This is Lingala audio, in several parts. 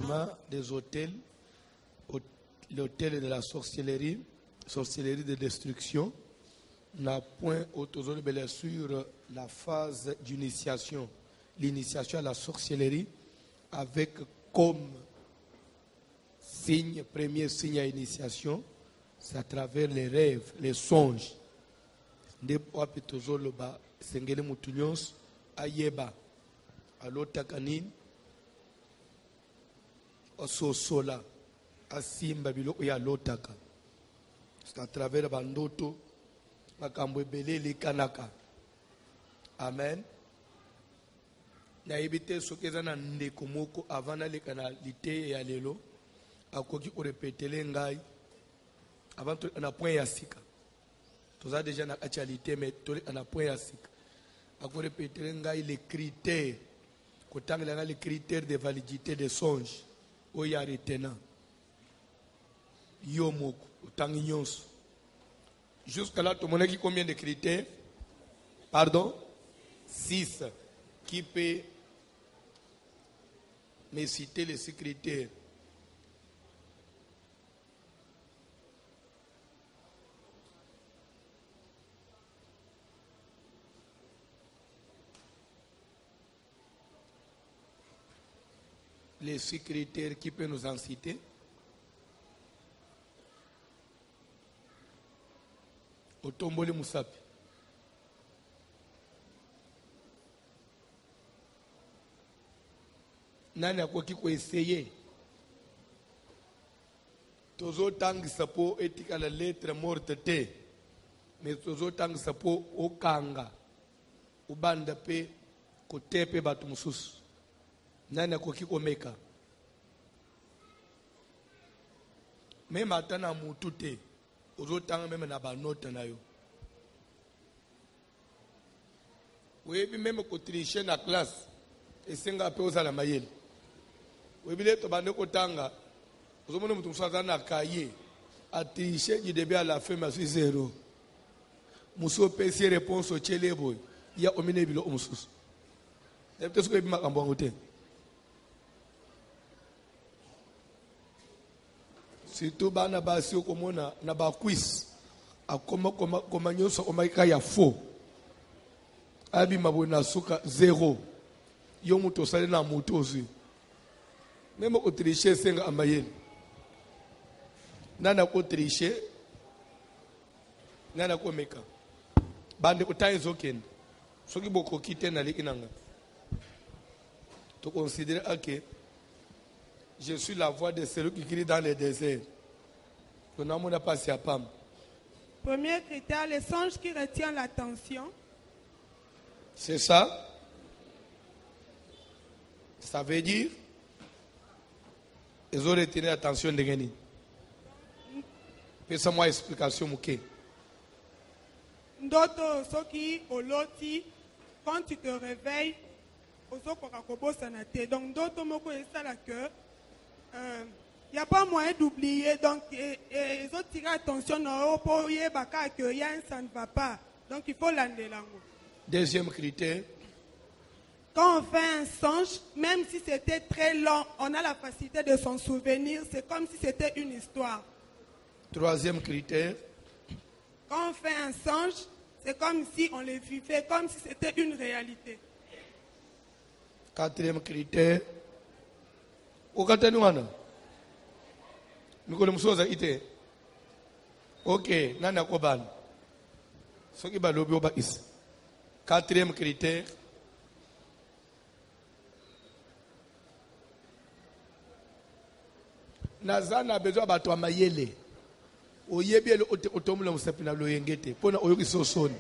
chemin des hôtels, l'hôtel de la sorcellerie de destruction, n'a point autorisé sur la phase d'initiation, l'initiation à la sorcellerie, avec comme signe, premier signe à initiation, c'est à travers les rêves, les songes. Ndipo apitozoloba sengele mutunyos ayeba alota kanini ososola asimba biloko ya lotaka. C'est à travers bandoto makambo ebele likanaka. Amen. Na ebite sokeza na ndeko moko avana lekana lite ya lelo akoki ko répéter ngai avant na point ya sika. Tous a déjà na actualité mais na point ya sika. Ako répéter ngai les critères kotangela les critères de validité des songes oya retenant. Yo moko utangi nyonso. Jusqu'à là, tout le monde a combien de critères? Pardon? 6. Qui peut me citer les 6 critères? Les 6 critères, qui peut nous en citer? Otomboli Musapi. Nani akoki ko essayer? Tozo tangisa po etika la lettre morte te. Mais tozo tangisa po okanga. Ubanda pe kotepe batu mususu. Nani akoki ko meka? Même atana mutu te. Ozotanga même na banote na yo. Oui, même ko tricher na classe. Esenga pe ozala mayele. Oui, bile to bande ko tanga. Ozomona mutu musaza na cahier. A tricher du début à la fin mais 0. Muso pesi réponse au chele boy. Ya omine bilo mususu. Peut-être que bima kambo ngote. Surtout bana basi okomona na ba quiz akoma nyoso omaika ya faux abi mabona suka 0 yo muto sale na muto ozi même ko tricher senga amayeni nana ko tricher nana ko meka bande ko tayi zoken soki boko kite na likinanga to considérer que je suis la voix de celui qui crie dans le désert. Premier critère, le songe qui retient l'attention. C'est ça. Ça veut dire, ils ont retenu l'attention de Geni. Fais-moi explication, Mouké. Ndoto, soki, oloti, quand tu te réveilles, donc ndoto moko esala que il n'y a pas moyen d'oublier, donc ils ont tiré attention pour y ça ne va pas, donc il faut l'annuler. Deuxième critère. Quand on fait un songe, même si c'était très long, on a la facilité de s'en souvenir, c'est comme si c'était une histoire. Troisième critère. Quand on fait un songe, c'est comme si on le vivait, comme si c'était une réalité. Quatrième critère. Okatanuana. Mikolo musoza ite. Ok, nana koban. Soki balobi oba is. Quatrième critère. Nazana besoin bato amayele. Oyebi ele otomula musapi na loyengete. Pona oyoki sosoni.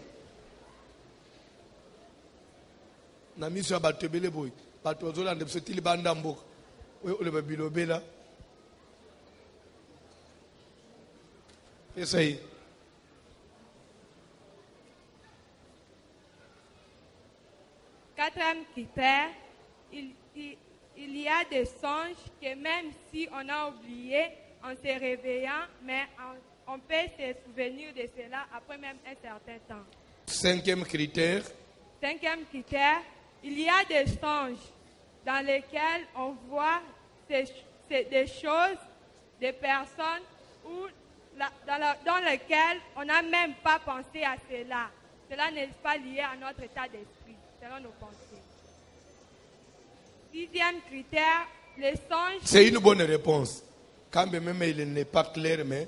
Na miso bato ebele boy. Bato ozolanda biso tili banda mboka. Oyo ole babilobela. C'est ça. Quatrième critère, il y a des songes que même si on a oublié, en se réveillant, mais on peut se souvenir de cela après même un certain temps. Cinquième critère. Cinquième critère, il y a des songes dans lesquels on voit c'est des choses, des personnes dans lesquelles on n'a même pas pensé à cela. Cela n'est pas lié à notre état d'esprit, selon nos pensées. 6e critère, les songes. C'est une bonne réponse. Quand même il n'est pas clair, mais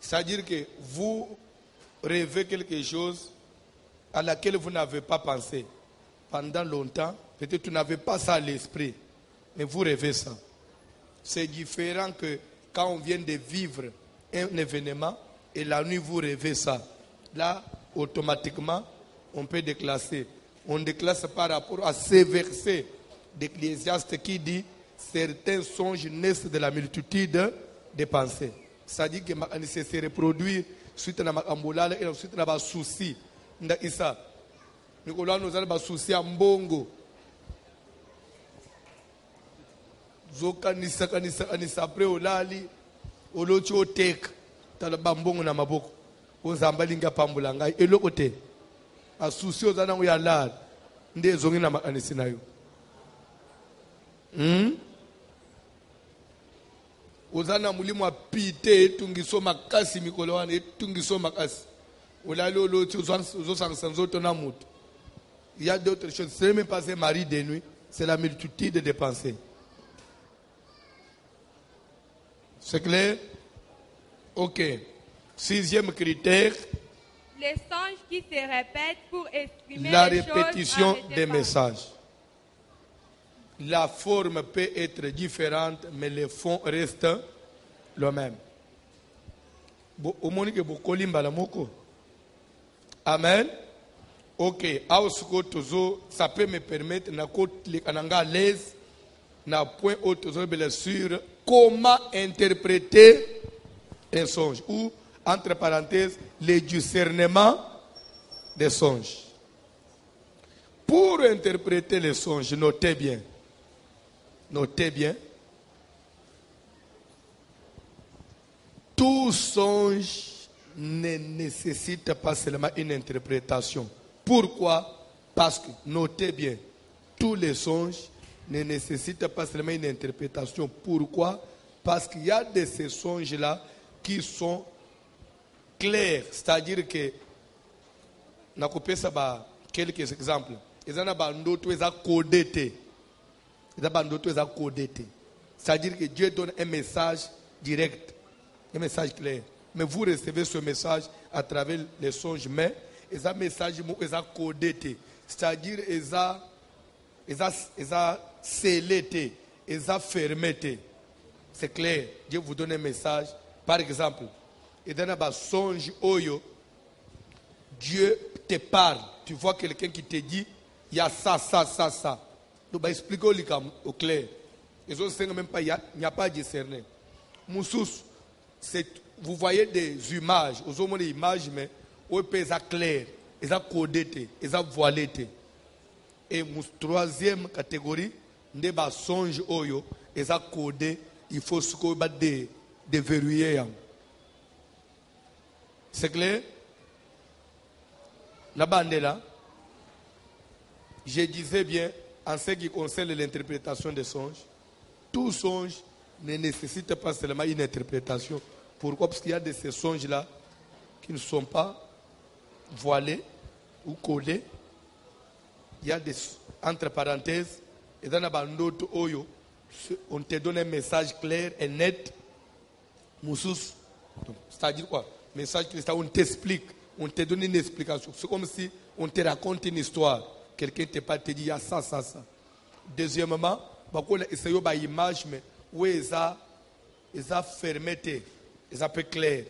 c'est-à-dire que vous rêvez quelque chose à laquelle vous n'avez pas pensé pendant longtemps. Peut-être que vous n'avez pas ça à l'esprit, mais vous rêvez ça. C'est différent que quand on vient de vivre un événement et la nuit vous rêvez ça. Là, automatiquement, on peut déclasser. On déclasse par rapport à ces versets d'Ecclésiaste qui dit certains songes naissent de la multitude des pensées. C'est-à-dire que ça se reproduit suite à ma et suite à ma souci. Ndakisa. Nicolas nous a souci à mbongo. Zokanisa kanisa après olali olochi otek tala bambongo na maboko. Ozamba linga pambula ngai eloko te. Asusi ozana uyalala nde zongi na makanisi nayo. Ozana mulimu apite etungiso makasi mikolo wana etungiso makasi. Olali olochi ozosangisa nzoto na mutu. Il y a d'autres choses. Ce n'est même pas un mari de nuit, c'est la multitude de pensées. C'est clair? Ok. 6e critère. Les songes qui se répètent pour exprimer la les répétition choses des messages. La forme peut être différente, mais le fond reste le même. Amen. Ok. Ça peut me permettre à l'aise, na point sur comment interpréter un songe ou entre parenthèses le discernement des songes. Pour interpréter les songes, notez bien. Tout songe ne nécessite pas seulement une interprétation. Pourquoi? Parce que, notez bien, tous les songes ne nécessitent pas seulement une interprétation. Pourquoi? Parce qu'il y a de ces songes-là qui sont clairs. C'est-à-dire que, on a quelques exemples. Ils ont codé. C'est-à-dire que Dieu donne un message direct, un message clair. Mais vous recevez ce message à travers les songes. Mais ils ont un message codé. C'est-à-dire qu'ils ont scellé, ils ont fermé. C'est clair. Dieu vous donne un message. Par exemple, il donne un songe oyo. Dieu te parle. Tu vois quelqu'un qui te dit, il y a ça. Donc, expliquez au clair. Les autres ne même pas, il n'y a pas discerné. Moussous, vous voyez des images. Vous avez des images, mais vous avez clair. Ils ont codé, ils ont voilé. Et la troisième catégorie, des songes oyo, ils ont codé. Il faut se déverrouiller. C'est clair? La bande là, je disais bien, en ce qui concerne l'interprétation des songes, tout songe ne nécessite pas seulement une interprétation. Pourquoi? Parce qu'il y a de ces songes-là qui ne sont pas voilés ou collés. Il y a des, entre parenthèses, et dans la bande oyo, on te donne un message clair et net. Moussous, c'est-à-dire quoi? Message clair, on t'explique, on te donne une explication. C'est comme si on te raconte une histoire. Quelqu'un te dit, il y a ça. Deuxièmement, on a essayé une image, mais où ils ont fermé, ils ont fait clair.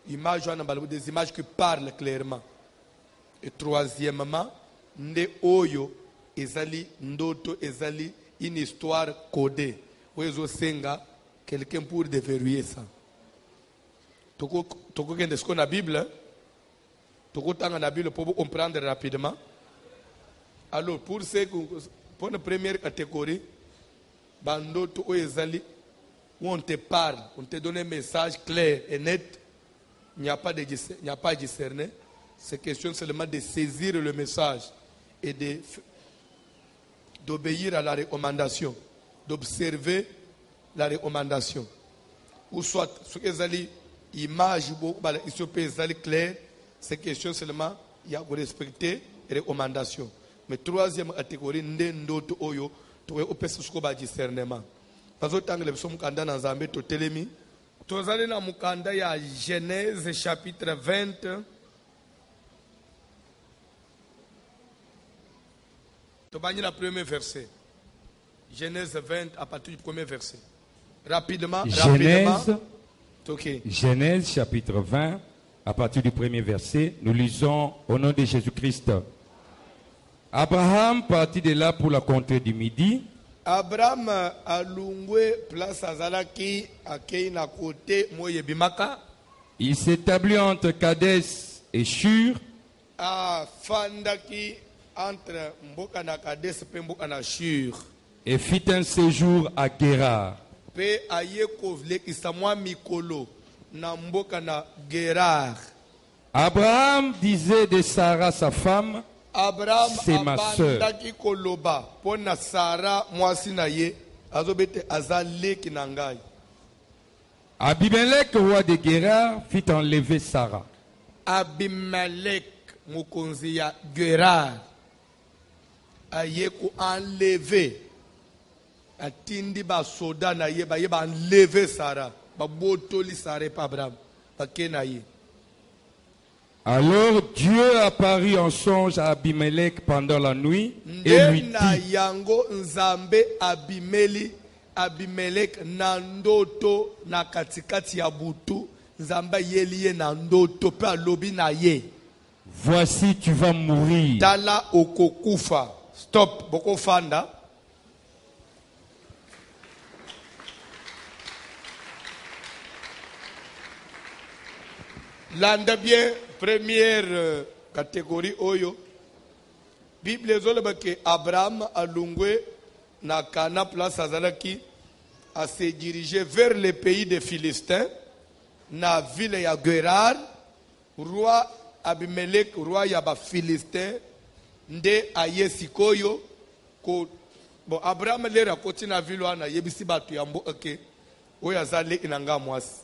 Des images qui parlent clairement. Et troisièmement, ne oyo, ezali ndoto, ezali une histoire codée. Où ils ont quelqu'un pour déverrouiller ça. Toko kende sko na Bible, toko tanga na Bible pour comprendre rapidement. Alors pour la première catégorie, bandoto oezali où on te parle, on te donne un message clair et net, il n'y a pas à discerner. C'est question seulement de saisir le message et d'obéir à la recommandation, d'observer la recommandation. Ou soit, ce que les images, ils sont claires, c'est question seulement, il y a que respecter les recommandations. Mais troisième catégorie, ndoto oyo, tu es au pessoa discernement. Parce que tant que les sommes kanda dans Zambé, to telemi, tu es allé dans Mukanda, il y a Genèse chapitre 20. Tu vas lire le premier verset. Genèse 20 à partir du premier verset. Rapidement. Genèse chapitre 20 à partir du premier verset. Nous lisons au nom de Jésus-Christ. Abraham partit de là pour la contrée du Midi. Abraham a loué place Azalaki à Keina côté Moyebimaka. Il s'établit entre Kadès et Shur. A Fandaki entre Mboka na Kadès et Mboka na Shur. Et fit un séjour à Guérar. Pe ayekovle kisamwa mikolo na Mboka na Guérar. Abraham disait de Sarah sa femme, Abraham c'est ma sœur. abandaki koloba pona Sarah mwasi na ye azobete azaleki na ngai. Abimelech, roi de Guérar, fit enlever Sarah. Abimelech mokonzi ya Guérar aye ko enlever atindi ba soda na ye ba enlever Sarah ba botoli Sarah pa Abraham ba kenaye. Alors Dieu apparut en songe à Abimelech pendant la nuit et lui dit, yango nzambe Abimelech na ndoto na katikati ya butu nzambe yeliye na ndoto pe alobi na ye, voici tu vas mourir. tala okokufa. Stop boko fanda. Landa bien première catégorie oyo. Bible zoleba ke Abraham alungwe na Kana place azalaki a se diriger vers le pays des Philistins na ville ya Guérar. Roi Abimelech, roi ya ba Philistin nde aye sikoyo ko bon Abraham lera koti na ville wana yebisi batu ya mboka ke oyo azali inanga mwasi.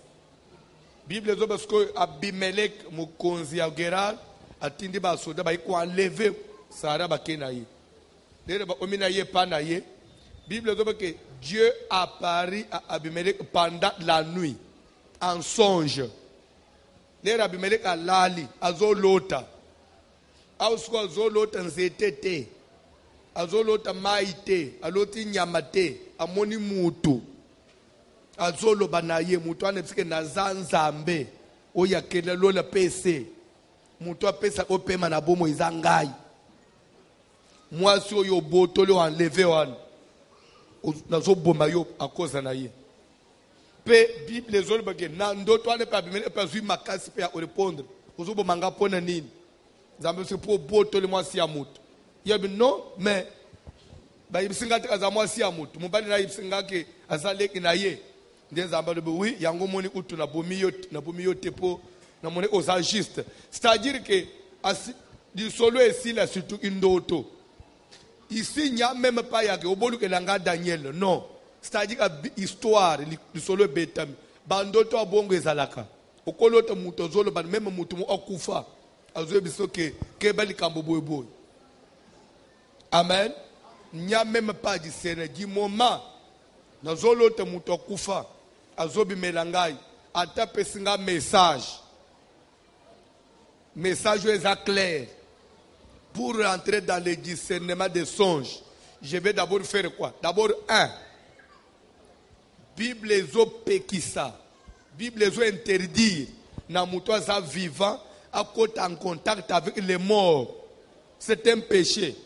Bible zo basko Abimelech mukonzi ya Guérar atindi ba soda ba ko enlever Sarah ba kenaye. Lera ba omina ye pana ye. Bible zo que Dieu apparut à Abimelech pendant la nuit en songe. Lera Abimelech alali azolota. Ausko azolota nzetete. Azolota maite, aloti nyamate, amoni mutu. Azolo banaye mutu anepsike na zanzambe. Oya kele lola pese. Mutu apesa opema na bomo izangai. Mwasi oyo botole enlevé wan. Nazo boma yo akoza na ye. Pe Bible zolo bage na ndoto ane pa Abimelech pa zui makasi pe ya répondre. Ozo bomanga pona nini. Nzambe se po botole mwasi ya mutu. Yebi non mais ba yibsinga te za mwasi ya mutu. Mubali na yibsinga ke azaleki na ye. Ndenza Nzambe be oui yango moni utu na bomi yo tepo na moni osa juste. C'est-à-dire que du solo ici là surtout indoto. Ici il n'y a même pas yake obolu ke langa Daniel non. C'est-à-dire que histoire du solo betam bandoto abongo ezalaka. Okoloto mutu zolo ban même mutu mo okufa. Azoe bisoke kebali kambo boy. Amen. Il n'y a même pas de Seigneur. Du moment, nous avons te mutokufa, azobi melangai, atape singa message. Message est clair. Pour rentrer dans le discernement des songes, je vais d'abord faire quoi? D'abord, Bible ezo pekisa. Bible ezo interdire. Na mutoa za vivant, à côté en contact avec les morts. C'est un péché.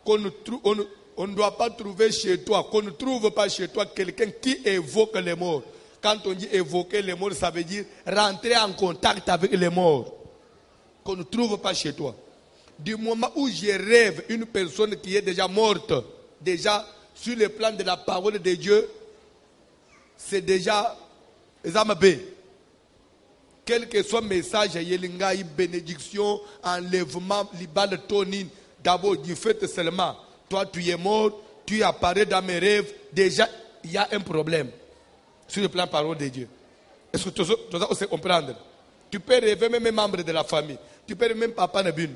On ne doit pas trouver chez toi, qu'on ne trouve pas chez toi quelqu'un qui évoque les morts. Quand on dit évoquer les morts, ça veut dire rentrer en contact avec les morts. Qu'on ne trouve pas chez toi. Du moment où je rêve une personne qui est déjà morte, déjà sur le plan de la parole de Dieu, c'est déjà Zamabé. Quel que soit le message, Yelingaï, bénédiction, enlèvement, libal, tonine. D'abord, du fait seulement, toi tu es mort, tu apparais dans mes rêves, déjà il y a un problème sur le plan parole de Dieu. Est-ce que tu sais comprendre? Tu peux rêver même un membre de la famille. Tu peux rêver même papa Nabin.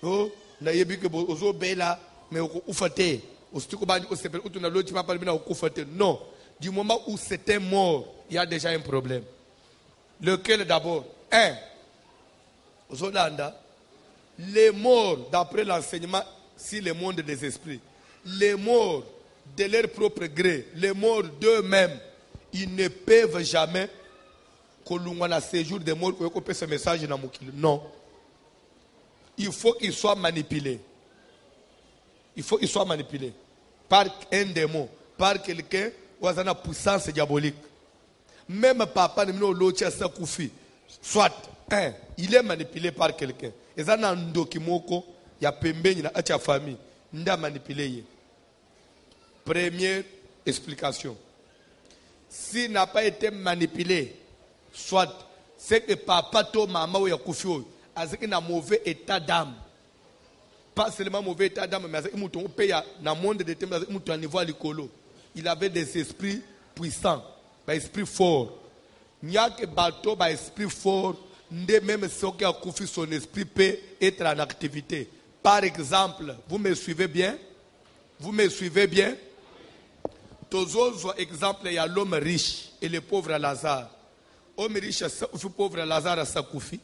Oh, nayebi que ozo bela mais au fate. Non. Du moment où c'était mort, il y a déjà un problème. Lequel d'abord? Aux Hollanda, les morts, d'après l'enseignement sur le monde des esprits, les morts de leur propre gré, les morts d'eux-mêmes, ils ne peuvent jamais que séjour des morts pour couper ce message dans mon kilo. Non. Il faut qu'ils soient manipulés. Il faut qu'ils soient manipulés par un démon, par quelqu'un qui a une puissance diabolique. Même papa ne m'a koufi. Soit, il est manipulé par quelqu'un. Et ça n'a ndokimoko, il y a pembe na acha famille, nda manipulé. Première explication. S'il n'a pas été manipulé, soit c'est que papa to maman ou ya koufi a un mauvais état d'âme. Pas seulement mauvais état d'âme, mais il avait des esprits puissants, des esprits forts. Il n'y a que bateau, des esprits forts, même ceux qui ont confié son esprit peut être en activité. Par exemple, vous me suivez bien? Vous me suivez bien? Toujours exemple, il y a l'homme riche et le pauvre Lazare. L'homme riche, le pauvre Lazare a sa koufi.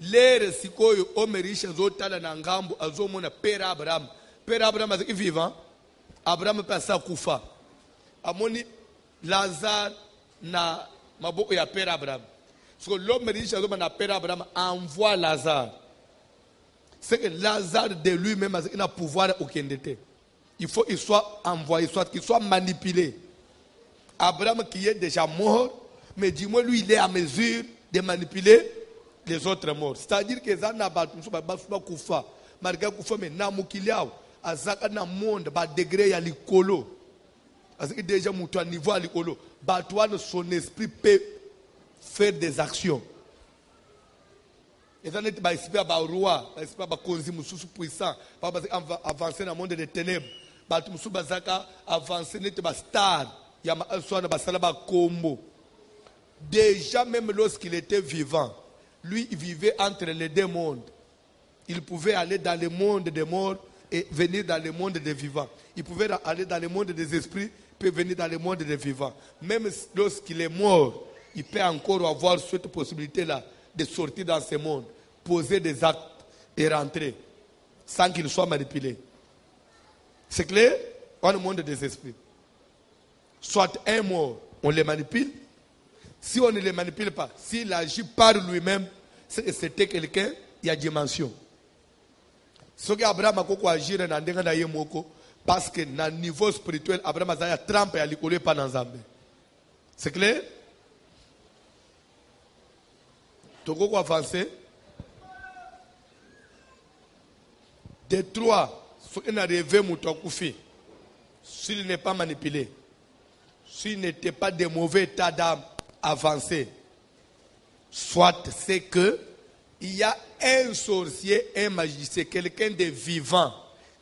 L'air sikoyo homme riche azotala na ngambo azomona père Abraham. Père Abraham est vivant. Abraham peut sa kufa. Amoni Lazare na maboko ya père Abraham. So l'homme riche azomona père Abraham envoie Lazare. C'est que Lazare de lui-même a un pouvoir aucun d'été. Il faut qu'il soit envoyé, soit qu'il soit manipulé. Abraham qui est déjà mort, mais dis-moi lui il est à mesure de manipuler les autres morts. C'est-à-dire que ça n'a pas tout ça, kufa. Malgré kufa mais na mukiliao, azaka na monde ba degré ya likolo. Azaki déjà mutu à niveau à likolo. Batouane son esprit peut faire des actions. Et ça n'est pas esprit ba roi, esprit ba konzi mususu puissant, pas avancer dans le monde des ténèbres. Batu musu bazaka avancer n'est pas star. Ya ma soana ba salaba kombo. Déjà même lorsqu'il était vivant, lui, il vivait entre les deux mondes. Il pouvait aller dans le monde des morts et venir dans le monde des vivants. Il pouvait aller dans le monde des esprits et venir dans le monde des vivants. Même lorsqu'il est mort, il peut encore avoir cette possibilité-là de sortir dans ce monde, poser des actes et rentrer sans qu'il soit manipulé. C'est clair? Dans le monde des esprits. Soit un mort, on le manipule. Si on ne le manipule pas, s'il agit par lui-même, c'était quelqu'un, il y a dimension. Ce que Abraham a pu agir dans le monde, parce que dans le niveau spirituel, Abraham a trempé à l'école pas dans Zambé. C'est clair? Tu peux avancer? Des trois, ce qui n'a rêvé Moutokoufi, s'il n'est pas manipulé, s'il n'était pas de mauvais état d'âme, avancé. Soit c'est que il y a un sorcier, un magicien, quelqu'un de vivant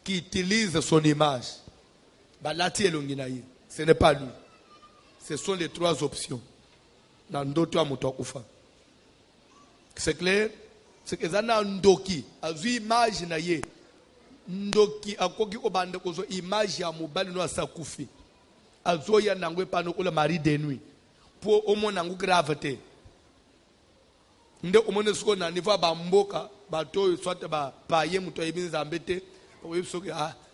qui utilise son image. Ce n'est pas lui. Ce sont les trois options. Dans d'autres moutokoufa. C'est clair? C'est que ça n'a ndoki. Azu image na ye. Ndoki akoki obande kozo image ya mobali no asakufi. Azo ya nangwe pano ko le mari de nuit. Pour au moins nangu gravité. Nde omone soko na niveau ba mboka bato soit ba paye muto ebinza mbete oyebi soki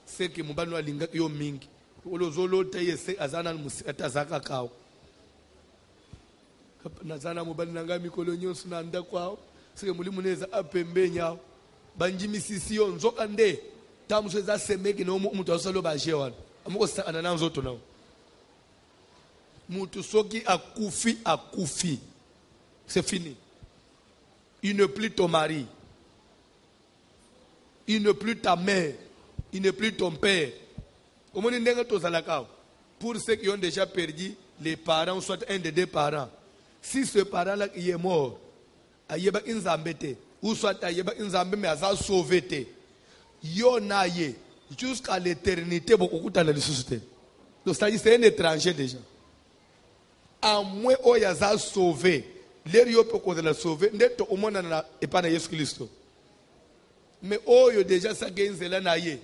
c'est que mobali no alinga yo mingi. Olozolo teye se azana musata zaka kawo. Nazana mobali nanga mikolo nyonso na nda kwao. C'est que mulimu neza apembe nyao. Banjimi sisi yo nzoka nde. Tamuso za semeki no muto asolo ba jewana. Amoko sa anana nzoto nao. Mutu soki akufi. C'est fini. Il ne plus ton mari. Il ne plus ta mère. Il ne plus ton père. Pour ceux qui ont déjà perdu les parents, soit un des deux parents. Si ce parent-là il est mort, ou soit il a sauvé, jusqu'à l'éternité, beaucoup de la société. Donc c'est-à-dire c'est un étranger déjà. À moins où il y a sauvé, l'air yo peut qu'on la sauver, n'est au moins et pas na Jésus Christ. Mais oh yo déjà ça gagne là na yé.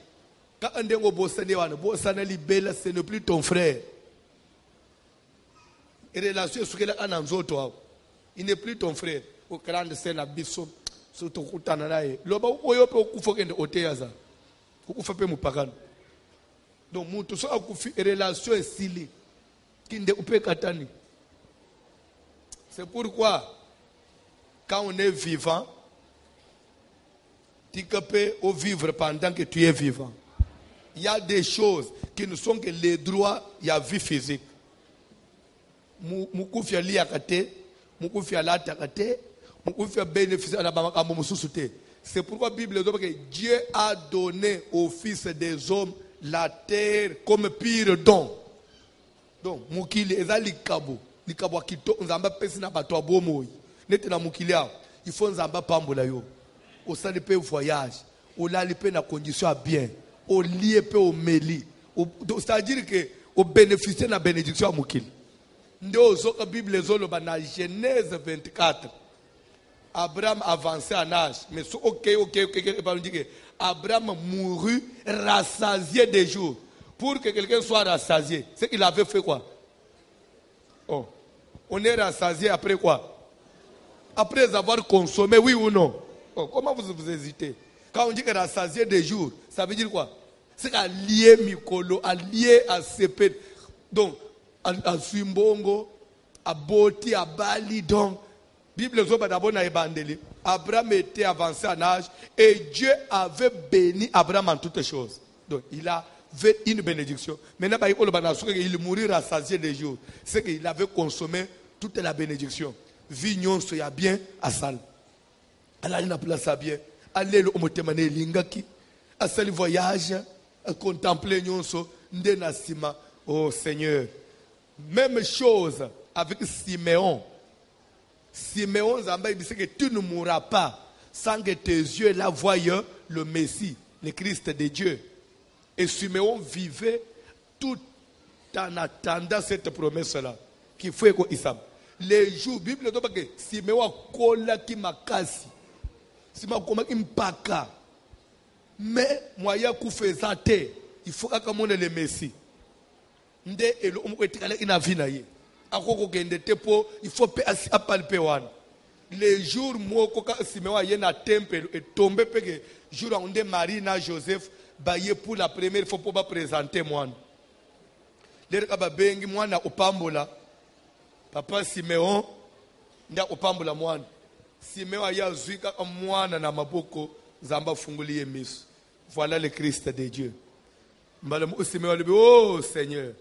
Quand on dit au bossane wana, bossane libela, ce n'est plus ton frère. Et relation sur qu'elle a un autre, il n'est plus ton frère. Au grand scène à Bisson, surtout au Tananae. L'oba où yo peut okufa kende oteyaza, okufa pe mupagano. Donc mutu so akufi relation est sili, kinde upe katani. C'est pourquoi quand on est vivant, tu peux vivre pendant que tu es vivant. Il y a des choses qui ne sont que les droits, il y a vie physique. Mukufia liakate, mukufia latakate, mukufia bénéfice à la bamakambo mususute. C'est pourquoi la Bible dit que Dieu a donné au Fils des hommes la terre comme pire don. Donc, mukili ezali kabo, likabo akito nzamba pesi na bato abomoyi. Nete na mukili a, il faut nzamba pambola yo. Au sein de voyage, au lalipe na condition à bien, au lié pe au meli. C'est-à-dire que au bénéficier de la bénédiction à mukili. La Bible est dans Genèse 24. Abraham avançait en âge. Mais ok. Abraham mourut rassasié des jours. Pour que quelqu'un soit rassasié, c'est qu'il avait fait quoi? Oh. On est rassasié après quoi? Après avoir consommé, oui ou non? Oh. Comment vous hésitez? Quand on dit que rassasié des jours, ça veut dire quoi? C'est allié Mikolo, allié à Sepet. Donc, à Swimbongo, à Boti, à Bali, donc, Bible d'abord na Ebandeli. Abraham était avancé en âge et Dieu avait béni Abraham en toutes choses. Donc, il avait une bénédiction. Maintenant, il mourit rassasié des jours. C'est qu'il avait consommé toute la bénédiction. Vignon, soya bien, à salle. Allah n'a place à bien. Allez le motemane lingaki. À salle voyage, à contempler nyonso, ndenasima. Oh Seigneur. Même chose avec Siméon. Siméon Zamba dit que tu ne mourras pas sans que tes yeux là voient le Messie, le Christ de Dieu. Et Siméon vivait tout en attendant cette promesse-là. Qu'il faut que Issam. Les jours, la Bible dit que Siméon a collé qui m'a cassé. Siméon a collé mpaka. Mais moi, il faut que le Messie. Nde elo umwetikala ina vina ye akoko gende tepo il faut apalper wana les jours moko ka Simeon ye na temple et tomber peke jour onde Marie na Joseph ba ye pour la première fois pour ba présenter mwana lere ka ba bengi mwana opambola papa Simeon nda opambola mwana Simeon ya zuika mwana na maboko zamba funguliye miso. Voilà le Christ de Dieu. Simeon lui dit, oh Seigneur,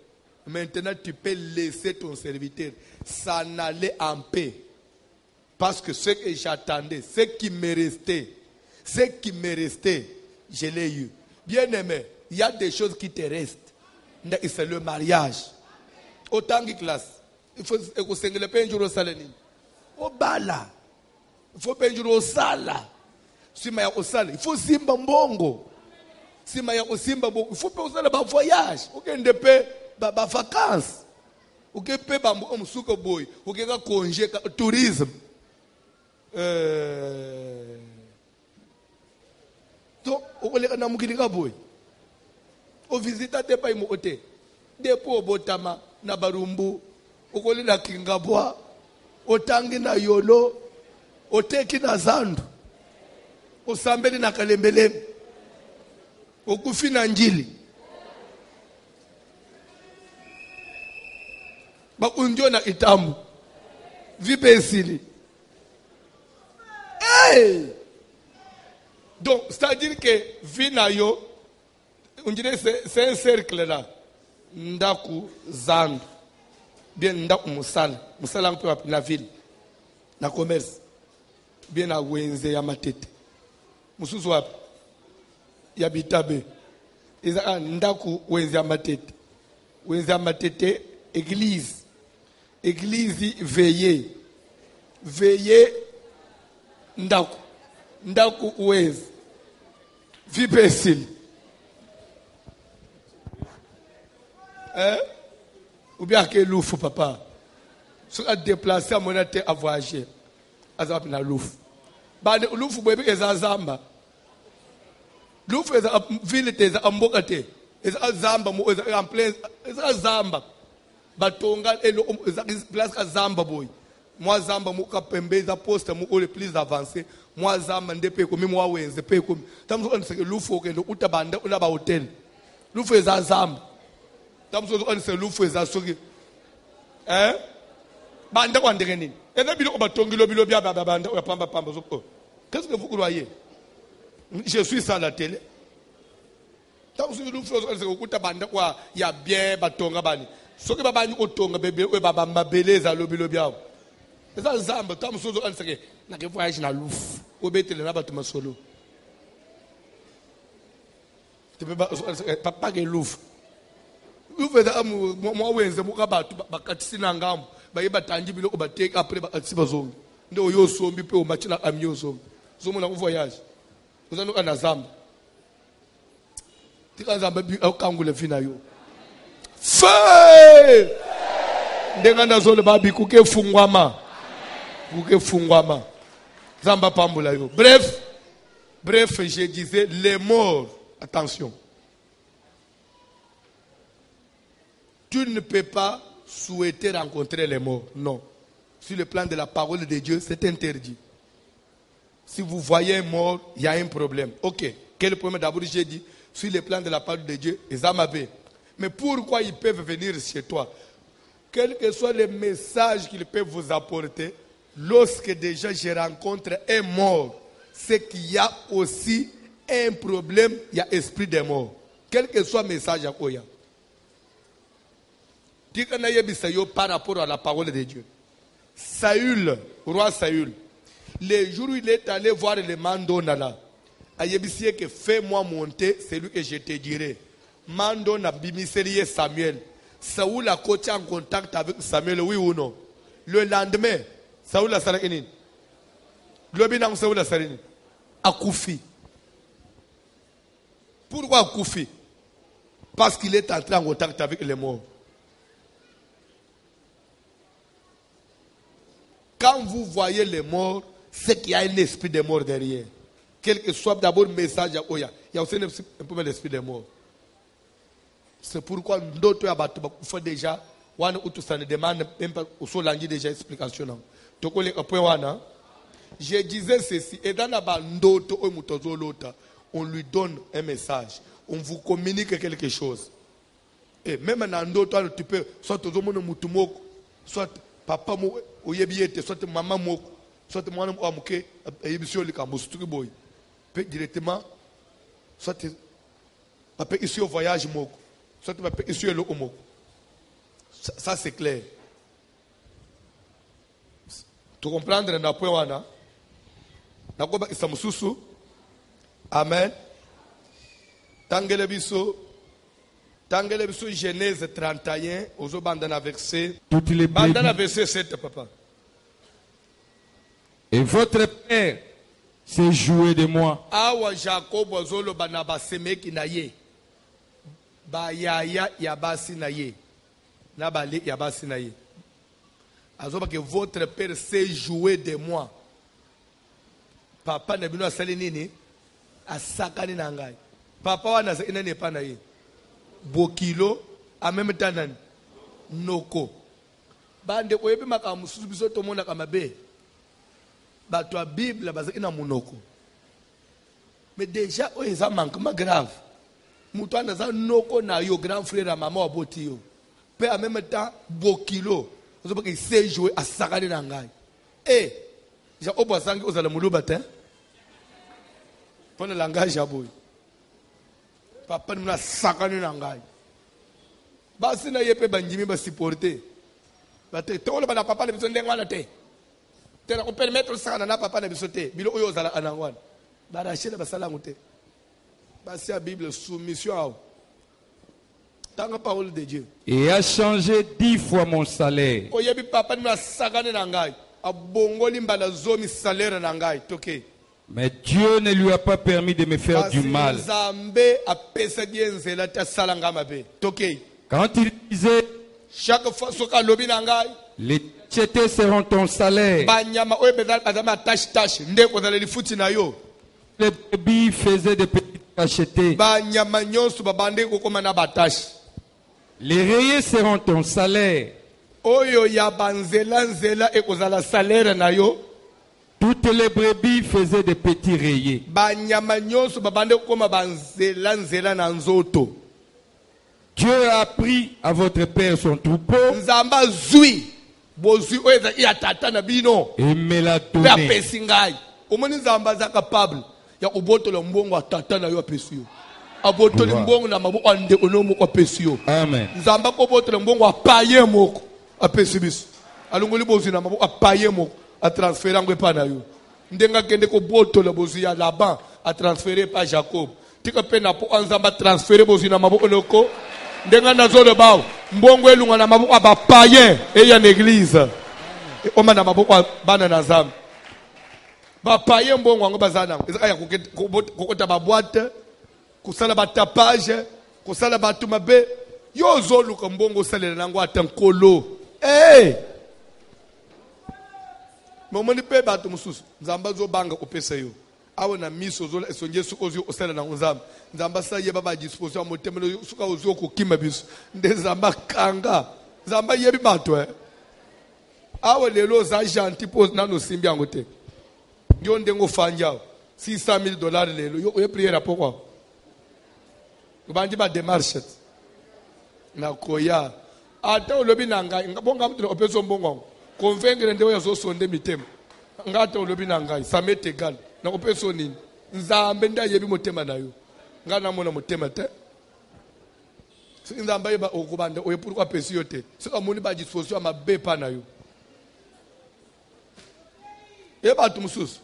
maintenant tu peux laisser ton serviteur s'en aller en paix. Parce que ce que j'attendais, ce qui me restait, je l'ai eu. Bien aimé, il y a des choses qui te restent. C'est le mariage. Autant que classe. Il faut que tu aies un jour au salani. Au bala. Il faut un jour au sala. Si maya au sala, il faut simba mbongo. Si maya au simba mbongo, il faut pas au sala ba voyage. OK, ne peut ba vacances. OK, peut ba msuko boy. OK, ka congé tourisme. Donc, on est na mukili ka boy. O visita te pa imote. Depo botama na barumbu. Okoli na kingabwa. Otangi na yolo. Oteki na zandu. Osambeli na kalembele. Okufi na njili. Bakunjo na itamu. Vipe esili. Hey! Donc, c'est-à-dire que Vinayo, on dirait c'est un cercle là. Ndaku Zandu. Bien Ndaku Moussala. Moussala un peu la ville. Na commerce. Bien à Wenze ya Matete. Mususu wapi? Ya Bitabe. Iza Ndaku Wenze ya Matete. Wenze ya Matete, église. Église veillée. Veillée Ndaku. Ndaku Wenze. Vipesili. Hein? Ou bien que louf, papa. Si on déplacé à mon été à voyager. Azap na louf. Bande louf bébé est à Zamba. Louf est à ville est à Mbokate. Est à Zamba, est en plein, est à Zamba. Batonga et le place à Zamba boy. Moi Zamba mo kapembe za poste mo le plus avancé. Moi Zamba ndepe comme moi wenze pe comme. Tam so on se louf au que le utabanda on a ba hôtel. Louf est à Zamba. Tam so on se louf est à soki. Hein? Banda kwa ndengenini. Et là, qu'est-ce que vous croyez? Je suis ça à la télé. Il y a bien batonga bani. Ce que baba ni otonga bébé ou baba mbabeleza lobi lobi ao. C'est ça zamba. Tam sozo on sait na ke voyage na louf. Obetele na batuma solo. Tu peux pas que louf. Louf est à moi wenze mo ka batu bakatisina ngam. Ba tangible ko ba take après ba tsiba zongi ndo yo sombi pe o machina amyo sombi zomo na voyage uzano kana zamba tika zamba bi akangule fina yo fe ndenga ndazole babi kuke fungwama zamba pambula yo. Bref je disais les morts, attention, tu ne peux pas souhaiter rencontrer les morts. Non. Sur le plan de la parole de Dieu, c'est interdit. Si vous voyez un mort, il y a un problème. Ok. Quel problème? D'abord, j'ai dit, sur le plan de la parole de Dieu, ils amaient. Mais pourquoi ils peuvent venir chez toi? Quels que soient les messages qu'ils peuvent vous apporter, lorsque déjà je rencontre un mort, c'est qu'il y a aussi un problème, il y a esprit des morts. Quel que soit le message à Koya. Par rapport à la parole de Dieu. Saül, roi Saül, le jour où il est allé voir le Mandonala, il dit que fais-moi monter celui que je te dirai. Mandona bimiselier Samuel. Saül a côté en contact avec Samuel, oui ou non? Le lendemain, Saül a salé. Le bilan Saül a salé. Akoufi. Pourquoi Akoufi? Parce qu'il est entré en contact avec les morts. Quand vous voyez les morts, c'est qu'il y a un esprit de mort derrière. Quel que soit d'abord le message, il y a aussi un peu l'esprit de mort. C'est pourquoi d'autres ont déjà, ça ne demande même pas au déjà explication. Je disais ceci, et dans la bande on lui donne un message, on vous communique quelque chose. Et même dans d'autres, tu peux, soit soit papa ou yebiete, soit maman moko, soit moi amuke, yebisio lika musturi boy. Peut directement, soit papa ici au voyage moko, soit papa ici au moko. Ça c'est clair. Tu comprends na point wana? Na ko ba isamususu. Amen. Tangele biso Genèse 31, aux bandana verset. Toutes les bandana verset 7, papa. Et votre père s'est joué de moi. Awa Jacob ozolo banaba semeki na ye. Ba yaya yabasi na ye. Na bale yabasi na ye. Azoba que votre père s'est joué de moi. Papa nebino asali nini? Asakani na ngai. Papa wana ina ne pa na ye. Bokilo en même temps noko bande koyebi makamu susu biso to mona kamabe bato a Bible bazaki na monoko mais déjà o eza manquement grave muto anaza noko na yo grand frère à maman aboti yo pe en même temps bokilo ozoba ke se jouer à sakane na ngai ja obasangi ozala muluba te pour le langage ya boy. Papa nous a sakane na ngai. Basi na yepe banjimi ba supporter. Ba te to le bana papa le biso ndengwa na te. Te na ko permettre sakana na papa na biso te. Bilo oyo zala anangwana. Ba rachela ba sala ngote. Basi la Bible soumission à tanga parole de Dieu. Et a changé 10 fois mon salaire. Oyebi papa nous a sakane na ngai. Abongoli mbala zomi salaire na ngai. Toke. Mais Dieu ne lui a pas permis de me faire du mal. Quand il disait, chaque fois soka lobi na ngai les achetés seront ton salaire, banyama oyo bazama tache ndeko zala lifuti na yo les brebis faisaient des petites cachetés. banyama nyonso babande kokoma na batache Les rayés seront ton salaire. oyo ya banzela ekozala salaire na yo. Toutes les brebis faisaient des petits rayés. Banyama nyonso babande kokoma banzela na nzoto. Dieu a pris à votre père son troupeau Nzamba zui bozui oyo ya tata na bino et me l'a pe donné. apesi ngai. Omoni nzamba za capable ya kobotola mbongo ya tata na yo apesi yo. Abotoli mbongo na maboko ande onomo ko apesi yo. Amen. Nzamba ko botola mbongo apaye moko apesi biso. Alongoli bozui na maboko apaye moko a transférer ngwe pa na yo. Ndenga kende ko botola bozui ya Laban a transférer pa Jacob. Tika pe na po nzamba transférer bozui na maboko noko. Ndenga nazolo bao mbongo elunga na maboko abapaye eya na église. Oma na maboko bana na nzambe. Bapaye mbongo ngo bazana. Ezaka ya kokota ba boîte, kusala ba tapage, kusala ba tumabe. Yo zoluka mbongo salela nango atankolo. Momoni pe ba tumususu. Nzamba zo banga opesa yo. Awe na miso zo esonje suko zo osala na nzamba. Nzamba sa yeba ba disposition motemelo suka ozo ko kima biso. Ndezamba kanga. Nzamba yebi bato awe lelo za gentil pose na no simbi angote. Yo ndengo fanja $600,000 lelo yo prière pourquoi? Ubandi ba démarche na koya ata olobi nanga ngabonga mtu opeso mbongo convaincre ndewe yazo sonde mitema ngata olobi nanga ça m'est égal na opeso nini nzambe nda yebi motema na yo ngana mona motema te nzamba yeba okubanda oye pourquoi pesi yo te sika moni ba disposition ma bepa na yo yeba tumususu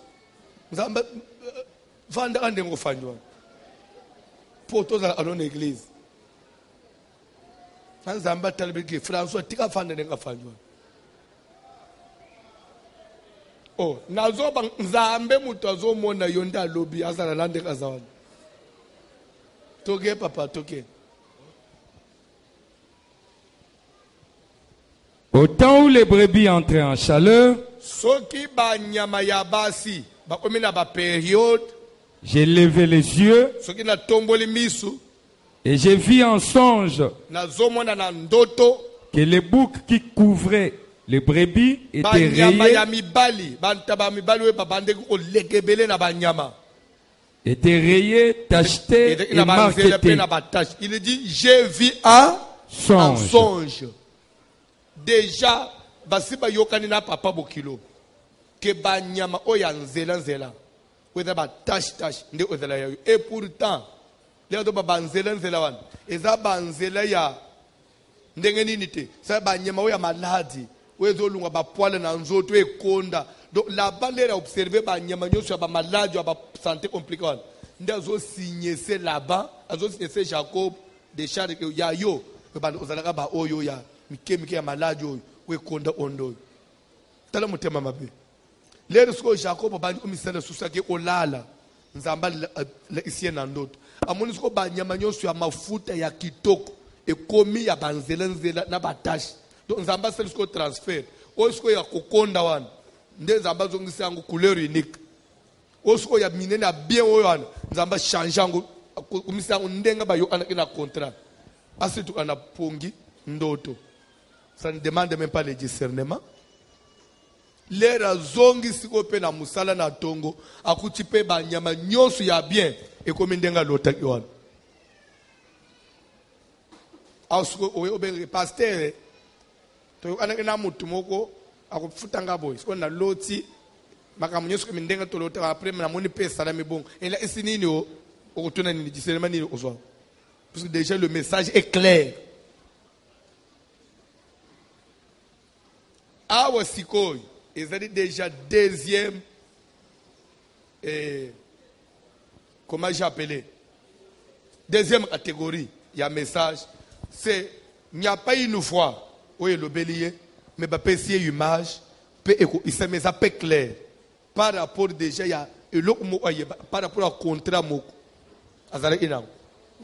nzamba vanda ande ngofanjwa poto za alone église nzamba talibiki François tika fanda ndenga fanjwa nazoba nzambe mutu azomona yo nda lobi azala lande kazawana toke papa toke. Au temps où les brebis entraient en chaleur, soki banyama ya basi bakomi na ba période j'ai levé les yeux soki na tomboli misu et j'ai vu en songe nazomona na ndoto que les boucs qui couvraient les brebis étaient banyama ya rayés, mibali bantaba mibali we babande ko lekebele na banyama tachetés et na banzela pe marquetés. na batache. Il dit j'ai vu en Songe. songe. Déjà basiba yokani na papa bokilo ke banyama oya nzela weza ba tache nde ozela yayo et pourtant leo to ba nzela wana eza banzela ya ndenge nini te sa banyama oya maladi wezolunga ba poile na nzoto ekonda donc la balera observer banyama nyoso ya ba maladi ya ba santé compliquée wana nde azo signer c'est là-bas azo signer c'est Jacob de charge ya yo bando ozalaka ba oyo ya mikemike ya maladi oyo wekonda ondo tala mutema mabe lero siko Jacob bandi omisala susake olala nzamba la isie na ndoto amoni siko banyama nyoso ya mafuta ya kitoko ekomi ya banzela na batashi donc nzamba sala siko transfert o siko ya kokonda wana nde nzamba zongisa yango couleur unique o siko ya minene ya bien oyo wana nzamba change yango komisa yango ndenga bayo ana na contrat asitu ana pongi ndoto. Ça ne demande même pas le discernement. Lera zongi siko pe na musala na tongo akuti pe banyama nyonso ya bien ekomi ndenga lota kiwana. Asuko obe pasteur to ana na mutu moko akufuta ngabo siko na loti makamu nyonso komi ndenga to lota après na moni pe sala mibongo ela isinini o okutuna ni discernement ni ozwa. Parce que déjà le message est clair. Awa sikoy ezali déjà deuxième comment j'ai appelé deuxième catégorie il y a message c'est il n'y a pas une fois où il obéit mais pas pécier image peut il se met ça peu clair par rapport déjà il y a par rapport au contrat moko azali inango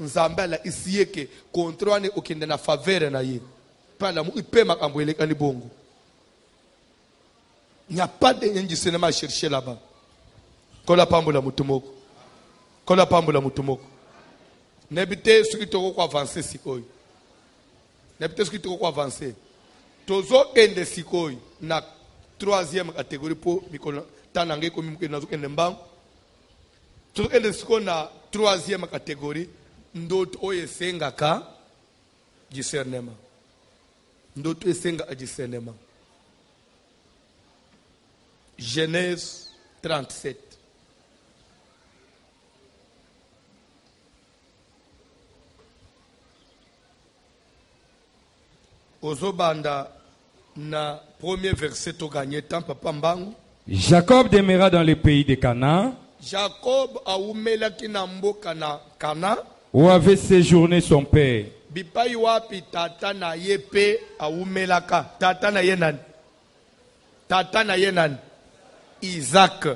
nzambe ala isiye ke contrat wane okende na faveur na ye pala mu ipe makambo elekani bongo. Il n'y a pas de cinéma à chercher là-bas. Kola pambola mutumoko. Kola pambola mutumoko. Nebite ce qui te ko avancer sikoy. Nebite ce qui te ko avancer. Tozo ende sikoy na troisième catégorie pour mikolo tanange ko mimke na zo ende mbang. Tozo ende sikoy na troisième catégorie ndoto oyesenga ka discernement. Ndoto esenga a discernement. Genèse 37. Ozobanda na premier verset to gagné tant papa mbangu. Jacob demeura dans le pays de Canaan. Jacob a umela kinamboka na Kana. Où avait séjourné son père. Bipai wapi tata na yepe a umelaka. Tata na yenan. Tata na yenan. Isaac.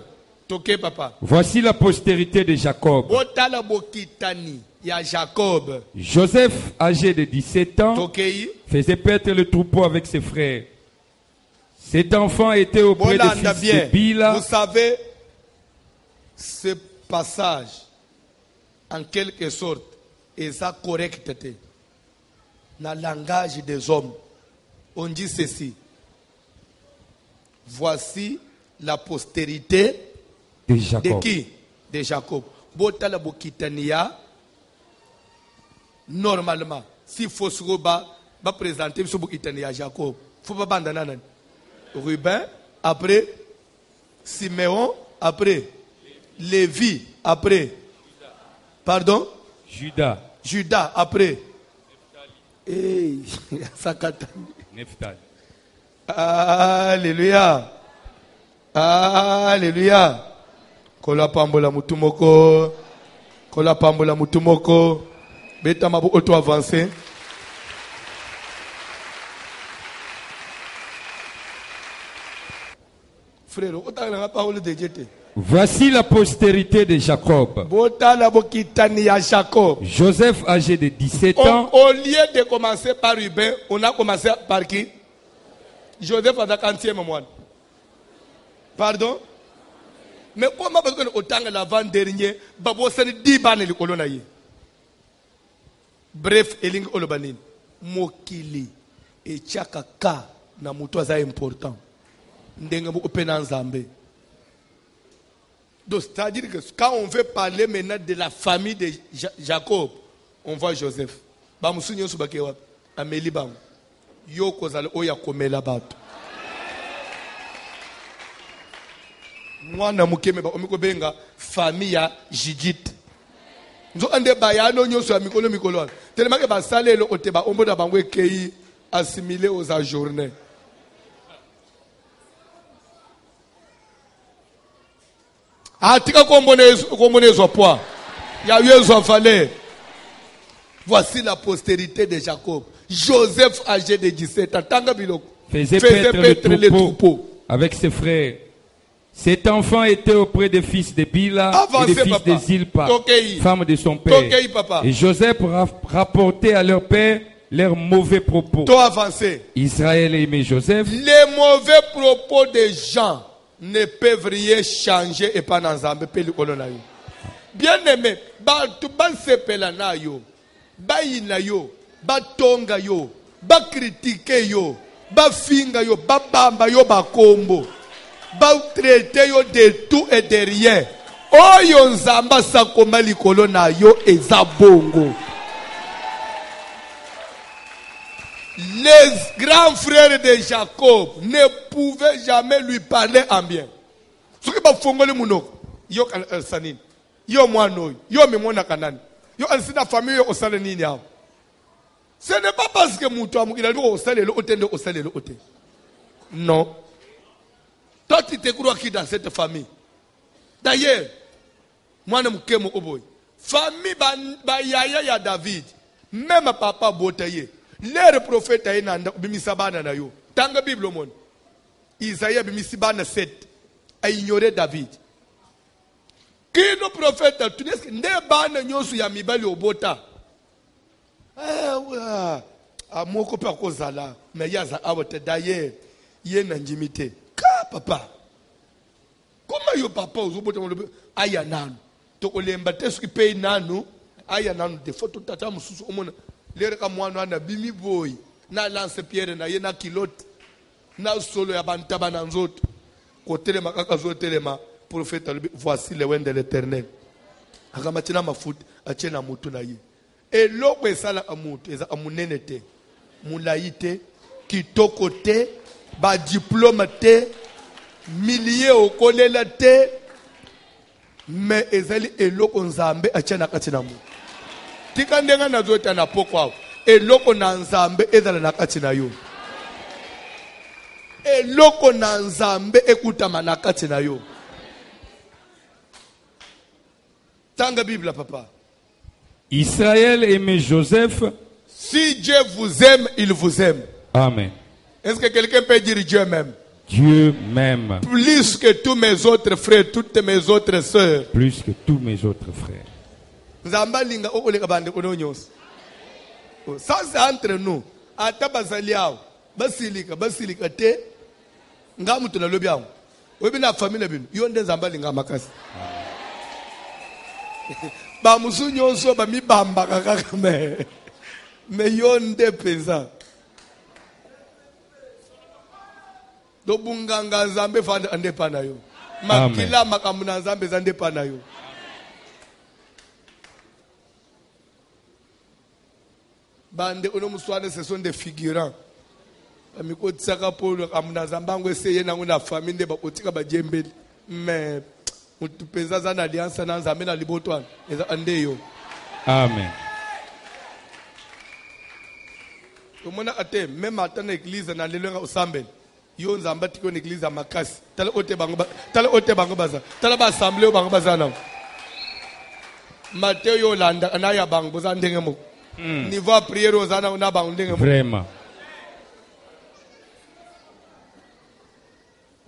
Toke papa. Voici la postérité de Jacob. Botala bokitani ya Jacob. Joseph, âgé de 17 ans, Tokei. faisait paître le troupeau avec ses frères. Cet enfant était auprès des fils de Bila. Vous savez, ce passage, en quelque sorte, est sa correcteté. Dans le langage des hommes, on dit ceci. Voici la postérité De Jacob. de qui? De Jacob. Botala bokitania. Normalement, si Fosroba va présenter ce bokitania Jacob, faut pas bandana. Ruben, après Siméon, après Lévi, après pardon? Judas. Judas, après hey, Nephtali. Alléluia. Alléluia. Kola pambola mutumoko. Kola pambola mutumoko. Beta mabu auto avancé. Frère, autant la parole de Dieu. Voici la postérité de Jacob. Botala bokitani ya Jacob. Joseph, âgé de 17 ans, Au lieu de commencer par Ruben, on a commencé par qui? Joseph a 40e mois. Pardon? Mais comment parce qu'on autant l'avant-dernier, babo sani 10 ban le kolonaye. Bref, eling olobanin. Mokili et chakaka na muto za important. Ndenga bu opena nzambe. Donc, c'est-à-dire que quand on veut parler maintenant de la famille de Jacob, on voit Joseph. Bamusunyo subakewa ameli bam. Yo kozala oya komela bato. Mwana mukeme ba omiko benga famille ya Judith. Nzo ande bayano nyoso ya mikolo. Tellement que ba salelo oteba omboda bangwe kei assimilé aux ajournés. Atika kombonezo poids. Il y a eu un valet. Voici la postérité de Jacob. Joseph, âgé de 17 ans, faisait paître le troupeau avec ses frères. Cet enfant était auprès des fils de Bila et des fils de Zilpa, femme de son père. Et Joseph rapportait à leur père leurs mauvais propos. Israël aimait Joseph. Les mauvais propos des gens ne peuvent rien changer et pas dans un pays. Bien aimé, tu vas sepela na yo, ba ina yo, ba tonga yo, ba critiquer yo, ba finga yo, ba bamba yo ba kombo, ba traiter yo de tout et de rien. Oyo nzamba sakoma likolo na yo eza bongo. Les grands frères de Jacob ne pouvaient jamais lui parler en bien. Ce qui va fongole munoko, yo sanin, yo mwano, yo memona kanani, yo ansina famille au salé nini yao. Ce n'est pas parce que moutou il a dit au salé le hôtel. Non. Toi tu te crois qui dans cette famille. D'ailleurs, moi ne m'kemo oboy. Famille ba yaya ya David, même papa botaye. Les prophètes a inanda bimisabana na yo. Tanga Bible mon. Isaïe bimisibana 7 a ignoré David. Qui nos prophètes tu ne bana nyosu ya mibali obota. Amoko pe akozala mais yaza abote d'ailleurs yena njimite ka papa comment yo papa ozobote aya nanu to olemba teski pe nanu aya nanu de photo tata mususu omona lere ka mwana ana bimi boy na lance pierre na yena kilote na solo ya bantaba na nzoto kotelema kaka zotelema prophète voici le wende de l'Éternel akamatina mafuta achena mutu na ye eloko esala amutu eza amunene te mulayi te kitoko te ba diplôme te millier okolela te mais ezali eloko nzambe achena kati na mutu tika ndenga nazota na poko eloko na nzambe ezala na kati na yo eloko na nzambe ekutama na kati na yo. Tanga Bible papa. Israël aimait Joseph. Si Dieu vous aime, il vous aime. Amen. Est-ce que quelqu'un peut dire Dieu m'aime? Dieu m'aime. Plus que tous mes autres frères, toutes mes autres sœurs. Plus que tous mes autres frères. Ça c'est entre nous. Ata bazaliao. Basilika te. Ngamu tuna lobi yangu. Webi na famille binu. Yonde nzambali nga makasi. Ba musu nyonso ba mi bamba kaka me yonde pesa. Do bunganga nzambe fanda ande pana yo. Makila makamuna nzambe zande pana yo. Bande ono muswane ce sont des figurants. Amiko tsaka polo kamuna zambango eseye nangu na famille de ba otika ba jembeli. Mais mutupeza zana alliance na nzambe na libotwana eza ande yo. Amen. Tomona ate même atana église na lelo osambeli. Yo nzamba tiko na église makasi. Tala ote bango baza. Tala ba assemblée bango baza na. Matteo yo landa anaya bango boza ndenge mo. Niveau prière ozana na bango ndenge mo. Vraiment.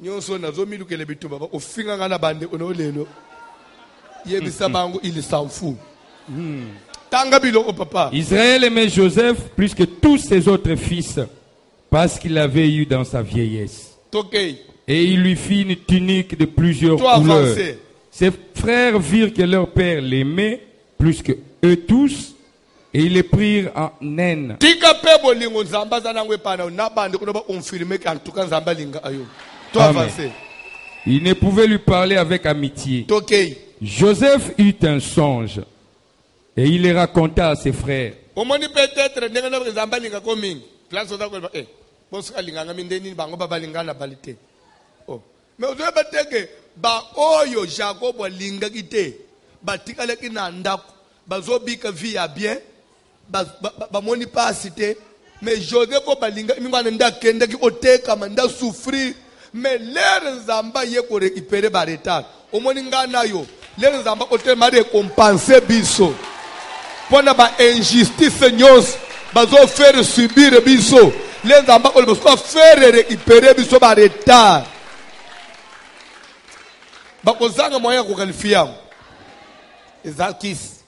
Nyonso na zomi lukele bituba ba ofinga ngana bande ono lelo. Yebisa bango il s'en fout. Tanga biloko papa. Israël aimait Joseph plus que tous ses autres fils parce qu'il avait eu dans sa vieillesse. Tokei. Et il lui fit une tunique de plusieurs couleurs. Ses frères virent que leur père l'aimait plus que eux tous et ils les prirent en haine. Tika pe bolingo nzamba za nangwe pana na bande kuno ba confirmer que en tout cas nzamba linga ayo. Il ne pouvait lui parler avec amitié. Tokei. Joseph eut un songe et il les raconta à ses frères. Omoni peut-être ndenga na nzamba linga ko mingi. Place oza ko bosuka linga ngami ndeni bango baba linga na balite. Oh. Mais ozo bateke ba oyo Jacob linga kite. Batikale kina ndako. Bazobika vie ya bien. Ba moni pas cité. Mais Joseph balinga mingwana ndakende ki oteka manda souffrir. Mais l'air nzamba ye ko récupérer ba retard. Omoni ngana yo. L'air nzamba ote ma récompenser biso. Pona ba injustice nyos. Bazo faire subir biso. Les nzamba ko bazo faire récupérer biso ba retard. Bakozanga moya ko qualifier. Ezakis.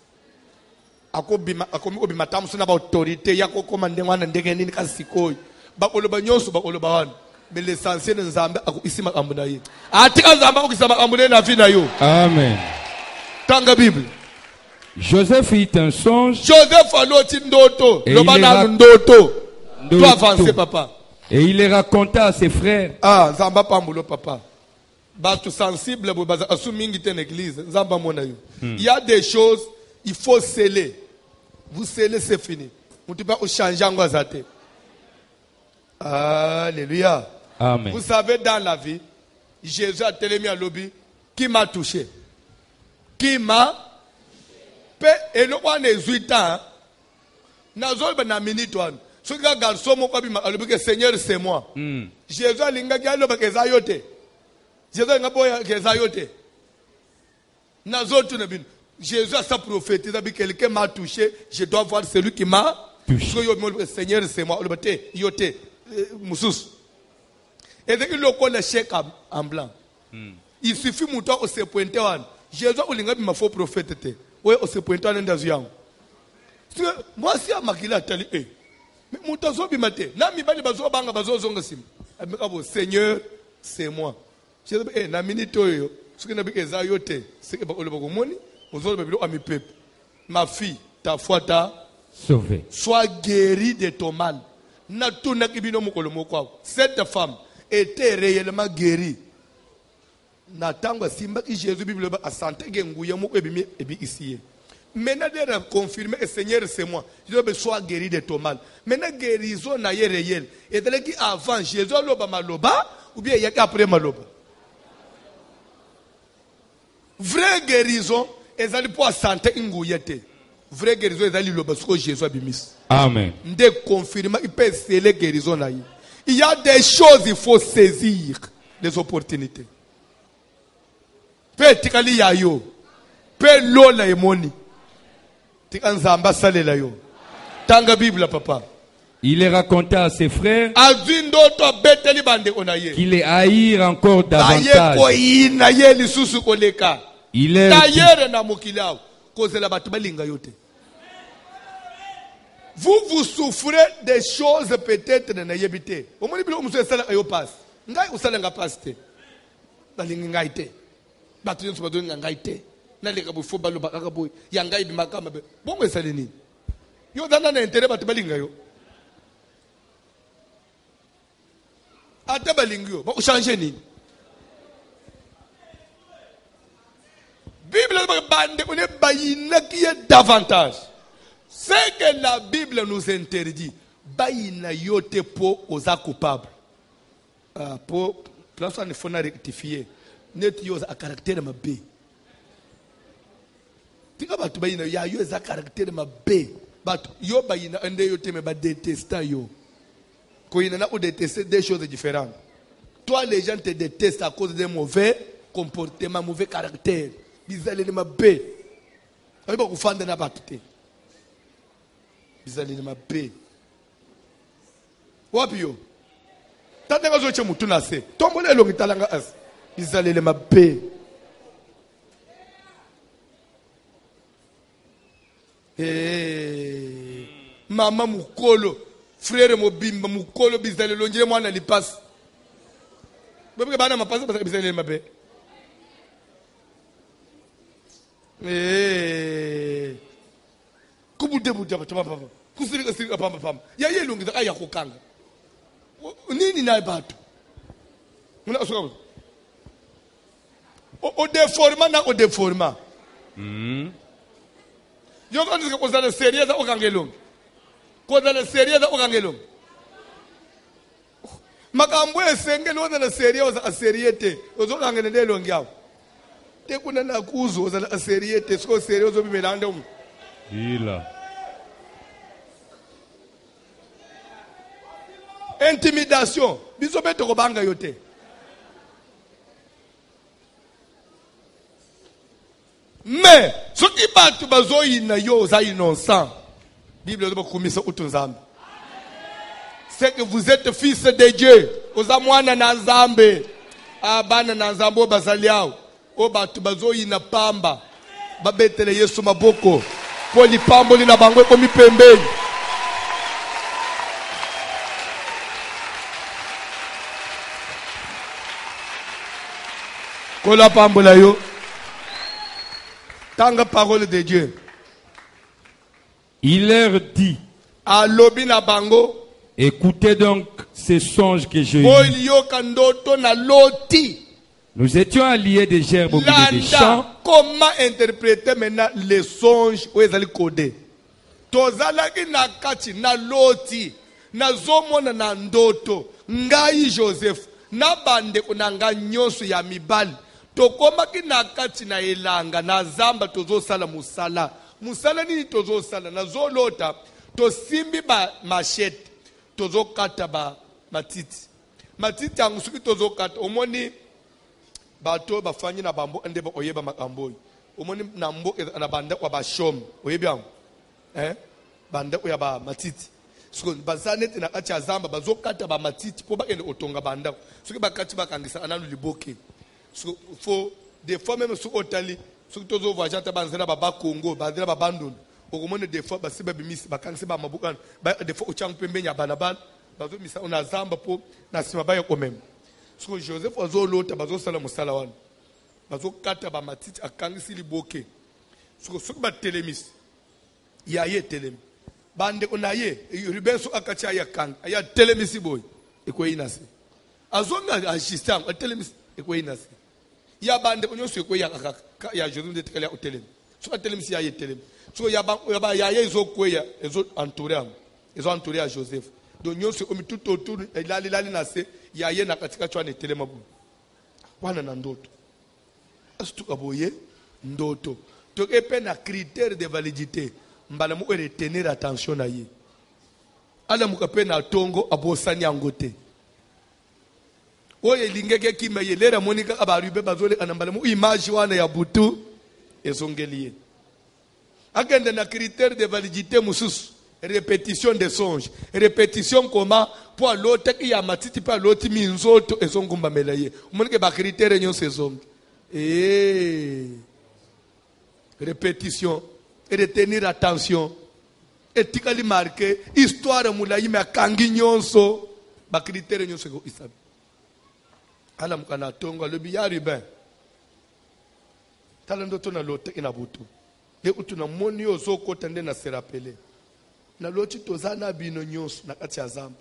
Akobima matam suna ba autorité yako komande wana ndenge nini kasikoyi. Bakoloba nyonso bakoloba wana. Mais l'essentiel nzamba ako isima kambuna ye. Atika nzamba ko isima kambuna na vie na yo. Amen. Tanga Bible. Joseph eut un songe. Joseph a l'autre ndoto. Lobana ndoto. Tu avances papa. Et il les raconta à ses frères. Ah, nzamba pambulo papa. Batu sensible bo baza asumingi ten église. Nzamba mona yo. Il y a des choses il faut sceller. Vous scellez, c'est fini. Vous ne pouvez pas changer en gazate. Alléluia. Amen. Vous savez, dans la vie, Jésus a télé mis à lobby. Qui m'a touché? Qui m'a? Et le roi n'est 8 ans. Nazol ben a minute one. Ce gars garçon mon papi m'a lobby que Seigneur c'est moi. Jésus a linga galo ba kezayote. Jésus a ngaboya kezayote. Nazol tu ne bin. Jésus a sa prophétie, quelqu'un m'a touché, je dois voir celui qui m'a touché. Le Seigneur, c'est moi. Et donc, il a le chèque en blanc. Il suffit de se pointer. Jésus a dit qu'il faux prophète. Oui, on se pointe dans le Moi, si à Makila, tali, mais mon tazo bimate, na mi bali bazo banga bazo zonga sim. Seigneur, c'est moi. Je dis, na minute yo, ce que na bi ezayote, c'est que ba olobo moni, ozo ba bilo ami peuple. Ma fille, ta foi t'a sauvé. Sois guérie de ton mal. Na tout na kibino mukolo mokwa. Cette femme était réellement guérie. Na tangwa simba ki Jésus Bible a santé genguya moko ebi ebi ici. Maintenant, de confirmer, Seigneur, c'est moi. Je dois sois guéri de ton mal. Maintenant, guérison n'a pas réel. Et de qui avant Jésus loba maloba ou bien il y a après maloba. Vraie guérison, ils allaient pour santé inguyete. Vraie guérison, ils allaient loba ce que Jésus a bimis. Amen. De confirmer, il peut sceller guérison là. Il y a des choses, il faut saisir les opportunités. Peut tikali yayo. Peut lola emoni. Il est raconté à ses frères qu'il les haïr encore davantage. Il est vous souffrez des choses peut-être dans yebité. Au moins vous vous sala ayo passe. Ngai usala nga passe te. Balingi ngai te. Batu nso badu ngai te. Naleka bu foba lo bakaka boy yangai bi makama be bongo esale nini yo dana na intérêt batu balinga yo ata balinga yo ba changer nini Bible bande on est bayina qui est davantage c'est que la Bible nous interdit bayina yote po oza coupable pour place on faut rectifier net yo a caractère mabe. Tika batu bayina ya yo za caractère mabe batu yo bayina ende yo teme ba détesta yo ko ina na ou détester des choses différentes. Toi les gens te détestent à cause de mauvais comportements, mauvais caractère. Bizalé de mabe. Ayi ba kufanda na batu te. Bizalé de mabe. Wapi yo? Tande ngazo che mutu na se. Tombole lo ngitalanga as. Bizalé de mabe. Maman mukolo frère mobimba mukolo bizale lonjele mwana lipasse bebe bana mapasa parce que bizale mabe kubude bude papa kusirika sirika papa ya yelungiza aya kokanga nini naye batu muna asuka o deforma na o deforma yo quand est-ce que vous allez sérieux dans okangelong ko dans sérieux dans okangelong makambo esenge no dans sérieux za sérieuté ozo kangene de longiao te kuna na kuzo za sérieuté so sérieux zo bimelanda um ila intimidation biso beto ko banga yote mais ce qui bat bazoyi na yo za innocent Bible doit komisa utunzambe c'est que vous êtes fils de Dieu ozamwana na nzambe abana na nzambo bazaliao o batu bazoyi na pamba babetele Yesu maboko poli pambo lina bangwe komi pembeni kola pambo la yo. Tant que parole de Dieu. Il leur dit, écoutez donc ces songes que j'ai eus. Nous étions alliés des gerbes au milieu des champs. Comment interpréter maintenant les songes où ils allaient coder? Tozalaki na kati na loti na zomona na ndoto ngai Joseph na bande kunanga nyoso ya mibali. Tokomaki na kati na elanga na zamba tozo sala musala musala nini tozo sala na zolota to simbi ba machete tozo kata ba matiti angusuki tozo kata omoni bato bafanyi na bambo ende ba oyeba makambo omoni na mbo na banda kwa ba shom oyebi yango banda kwa ba matiti siko bazanete na kati ya zamba bazo kata ba matiti po ba ende otonga banda soki bakati bakangisa ananu liboke. So, faut des fois même sur Otali, sur tous les voyageurs, Banzela Baba Congo, Banzela Babandon, okomona des fois basi babimisi bakangisi ba mabukana des fois ochang pembe nya balabala bazo misa ona zamba po na sima ba yekomem so Joseph azolota bazo sala musala wana bazo kata ba matiti akangisi liboke so ba telemis ya ye telem bande onaye ribenso akacha ya kang aya telemisi boy eko inasi azonga ajistam telemis eko inasi ya bande onyoso eko ya Joseph de tekala hotelem so telemisi ya ye telem so ya ye zo kweya ezo entouré à Joseph donc nyonso omi tout autour lali nase ya ye na katika chwane telema bu wana na ndoto astuka boye ndoto to epe na critère de validité mbala mu retenir attention na ye ala mukape na tongo abosani angote oye lingeke kima ye lera monika abarube bazole anambala mu image wana ya butu ezongeliye akende na critère de validité mususu répétition des songes répétition comment pour l'autre qui a matiti pas l'autre minzoto ezongumba melaye monike ba critère nyonso ezongi répétition et retenir attention etikali marqué histoire mulayi me akangi nyonso ba critère nyonso ko isabi ala mukana tongo le biyari ben talando to na lote ina butu le utuna moni ozo kota nde na se rappeler na loti tozana bino nyonso na kati ya zamba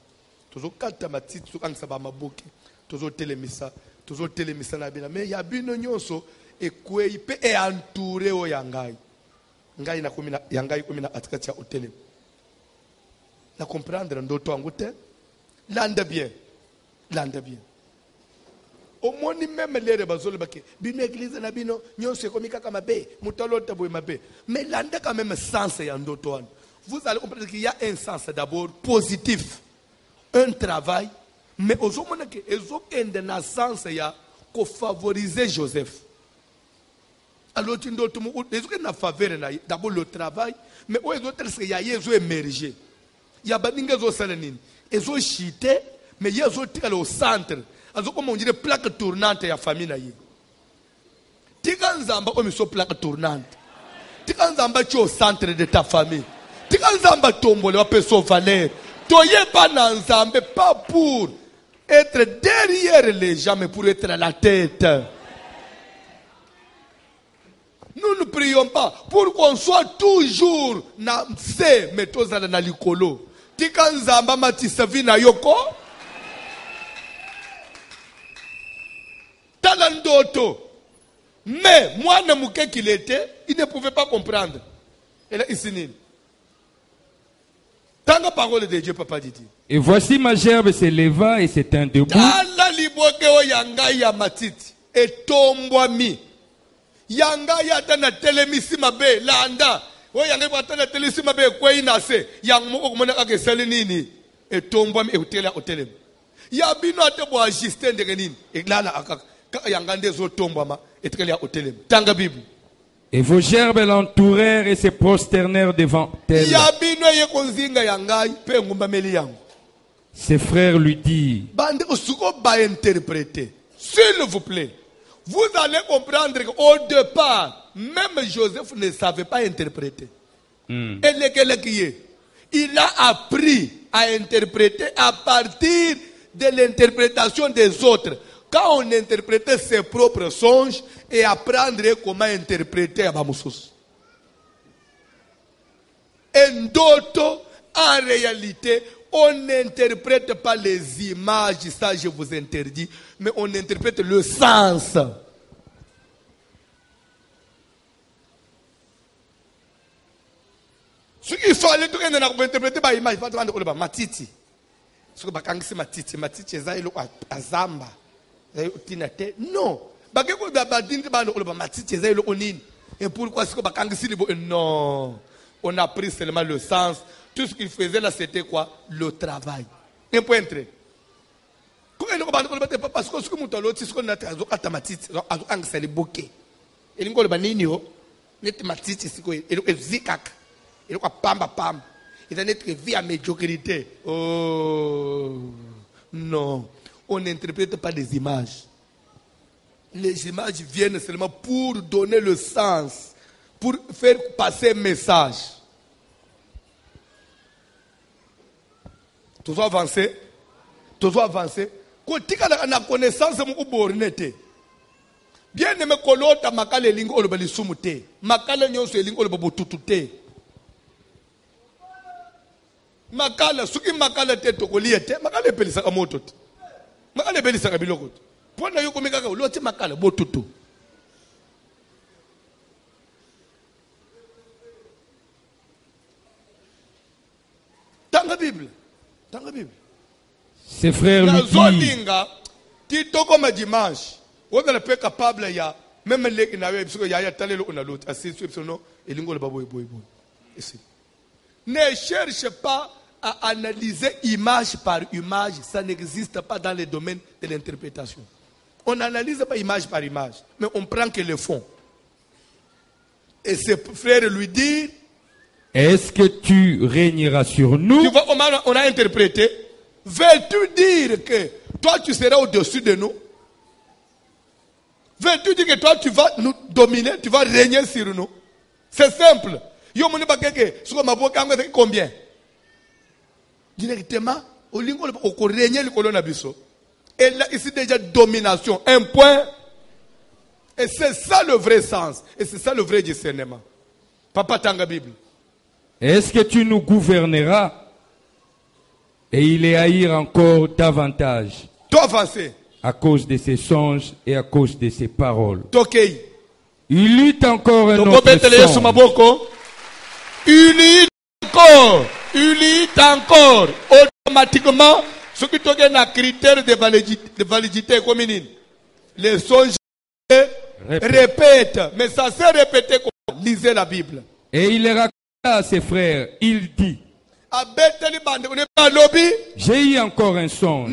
tozo kata matiti to kangisa ba maboke tozo telemisa na bina me ya bino nyonso ekwei pe e entouré o yangai ngai na komina yangai komina atikati ya hotel na comprendre ndoto wangu te landa bien omoni même lere bazole bake bino église na bino nyonso ekomika kama be mutolota boy mabe mais landa quand même sens ya ndoto wana vous allez comprendre qu'il y a un sens d'abord positif un travail mais ozomona ke ezokende na sens ya ko favoriser Joseph alors tu ndoto mu ezokende na faveur na d'abord le travail mais o ezotelese ya yezo émerger ya baninga zo sala nini ezo chité mais yezo tika au centre azo comme on dirait plaque tournante ya famille na ye tika nzamba o miso plaque tournante tika nzamba au centre de ta famille tika nzamba tombole wa peso valeur toye pas na nzambe pas pour être derrière les gens mais pour être à la tête. Nous ne prions pas pour qu'on soit toujours na se metozala na likolo tika nzamba matisa vina yoko talandoto mais moi ne mouke qu'il était il ne pouvait pas comprendre et là ici nini tanga parole de Dieu papa dit et voici ma gerbe s'éleva et s'étint debout tala liboke o yanga ya matiti etombwami yanga yata na telemisi mabe landa o yanga yata na telemisi mabe kwei nase yang moko komona ka kesali nini etombwami ekutela hotel ya bino ate bo ajuster ndenge nini eklala akaka yanga ndezo tombwama etkela hotel tanga bible. Et vos gerbes l'entourèrent et se prosternèrent devant elle. Ses frères lui dirent, s'il vous plaît, vous allez comprendre qu'au départ, même Joseph ne savait pas interpréter. Il a appris à interpréter à partir de l'interprétation des autres. Quand on interprétait ses propres songes et apprendre comment interpréter Abamusus. En d'autres, en réalité, on n'interprète pas les images, ça je vous interdis, mais on interprète le sens. Ce qu'il fallait interpréter par image, il faut dire matiti. Ce que bakangisi matiti, matiti ezailo azamba. Non. Et pourquoi est-ce que non. On a pris seulement le sens. Tout ce qu'il faisait là, c'était quoi? Le travail. Un point très. Parce que ce que nous avons dit, c'est qu'on a dit matiti, c'est le bouquet. Et nous avons dit, net matiti, c'est quoi? Et nous zikak. Et nous pamba pam. Il a notre vie à médiocrité. Oh non. On n'interprète pas des images. Les images viennent seulement pour donner le sens, pour faire passer un message. Toujours avancé. Toujours avancé. Kotika na connaissance mu bornete. Bien aimé kolota makale lingo oloba lisumu te. Makale nyonso elingo oloba botutu te. Makala suki makala te tokolie te. Makale pelisa ka moto te. Makale pelisa ka biloko te. Pona yo komeka ka loti makala botutu. Tanga Bible. Tanga Bible. Ses frères lui disent, Tito comme dimanche, on est peu capable ya même les na parce que ya talelo on a l'autre assis sur non et lingo le babo boy. Ne cherche pas à analyser image par image, ça n'existe pas dans le domaine de l'interprétation. On n'analyse pas image par image, mais on prend que le fond. Et ses frères lui disent, est-ce que tu régneras sur nous? Tu vois comment on a interprété? Veux-tu dire que toi tu seras au-dessus de nous? Veux-tu dire que toi tu vas nous dominer, tu vas régner sur nous? C'est simple. Yo moni bakeke, soko maboka ngo combien? Directement, au lingo au régner le colon abisso. Et là ici déjà domination, un point. Et c'est ça le vrai sens, et c'est ça le vrai discernement. Papa Tanga Bible. Est-ce que tu nous gouverneras? Et il les haïr encore davantage. Toi avancé. À cause de ses songes et à cause de ses paroles. Tokei. Il eut encore un autre songe. Il eut encore. Automatiquement, ce qui est un critère de validité commune. Les songes répètent. Mais ça s'est répété comme lisez la Bible. Et il les raconta à ses frères. Il dit, j'ai eu encore un songe.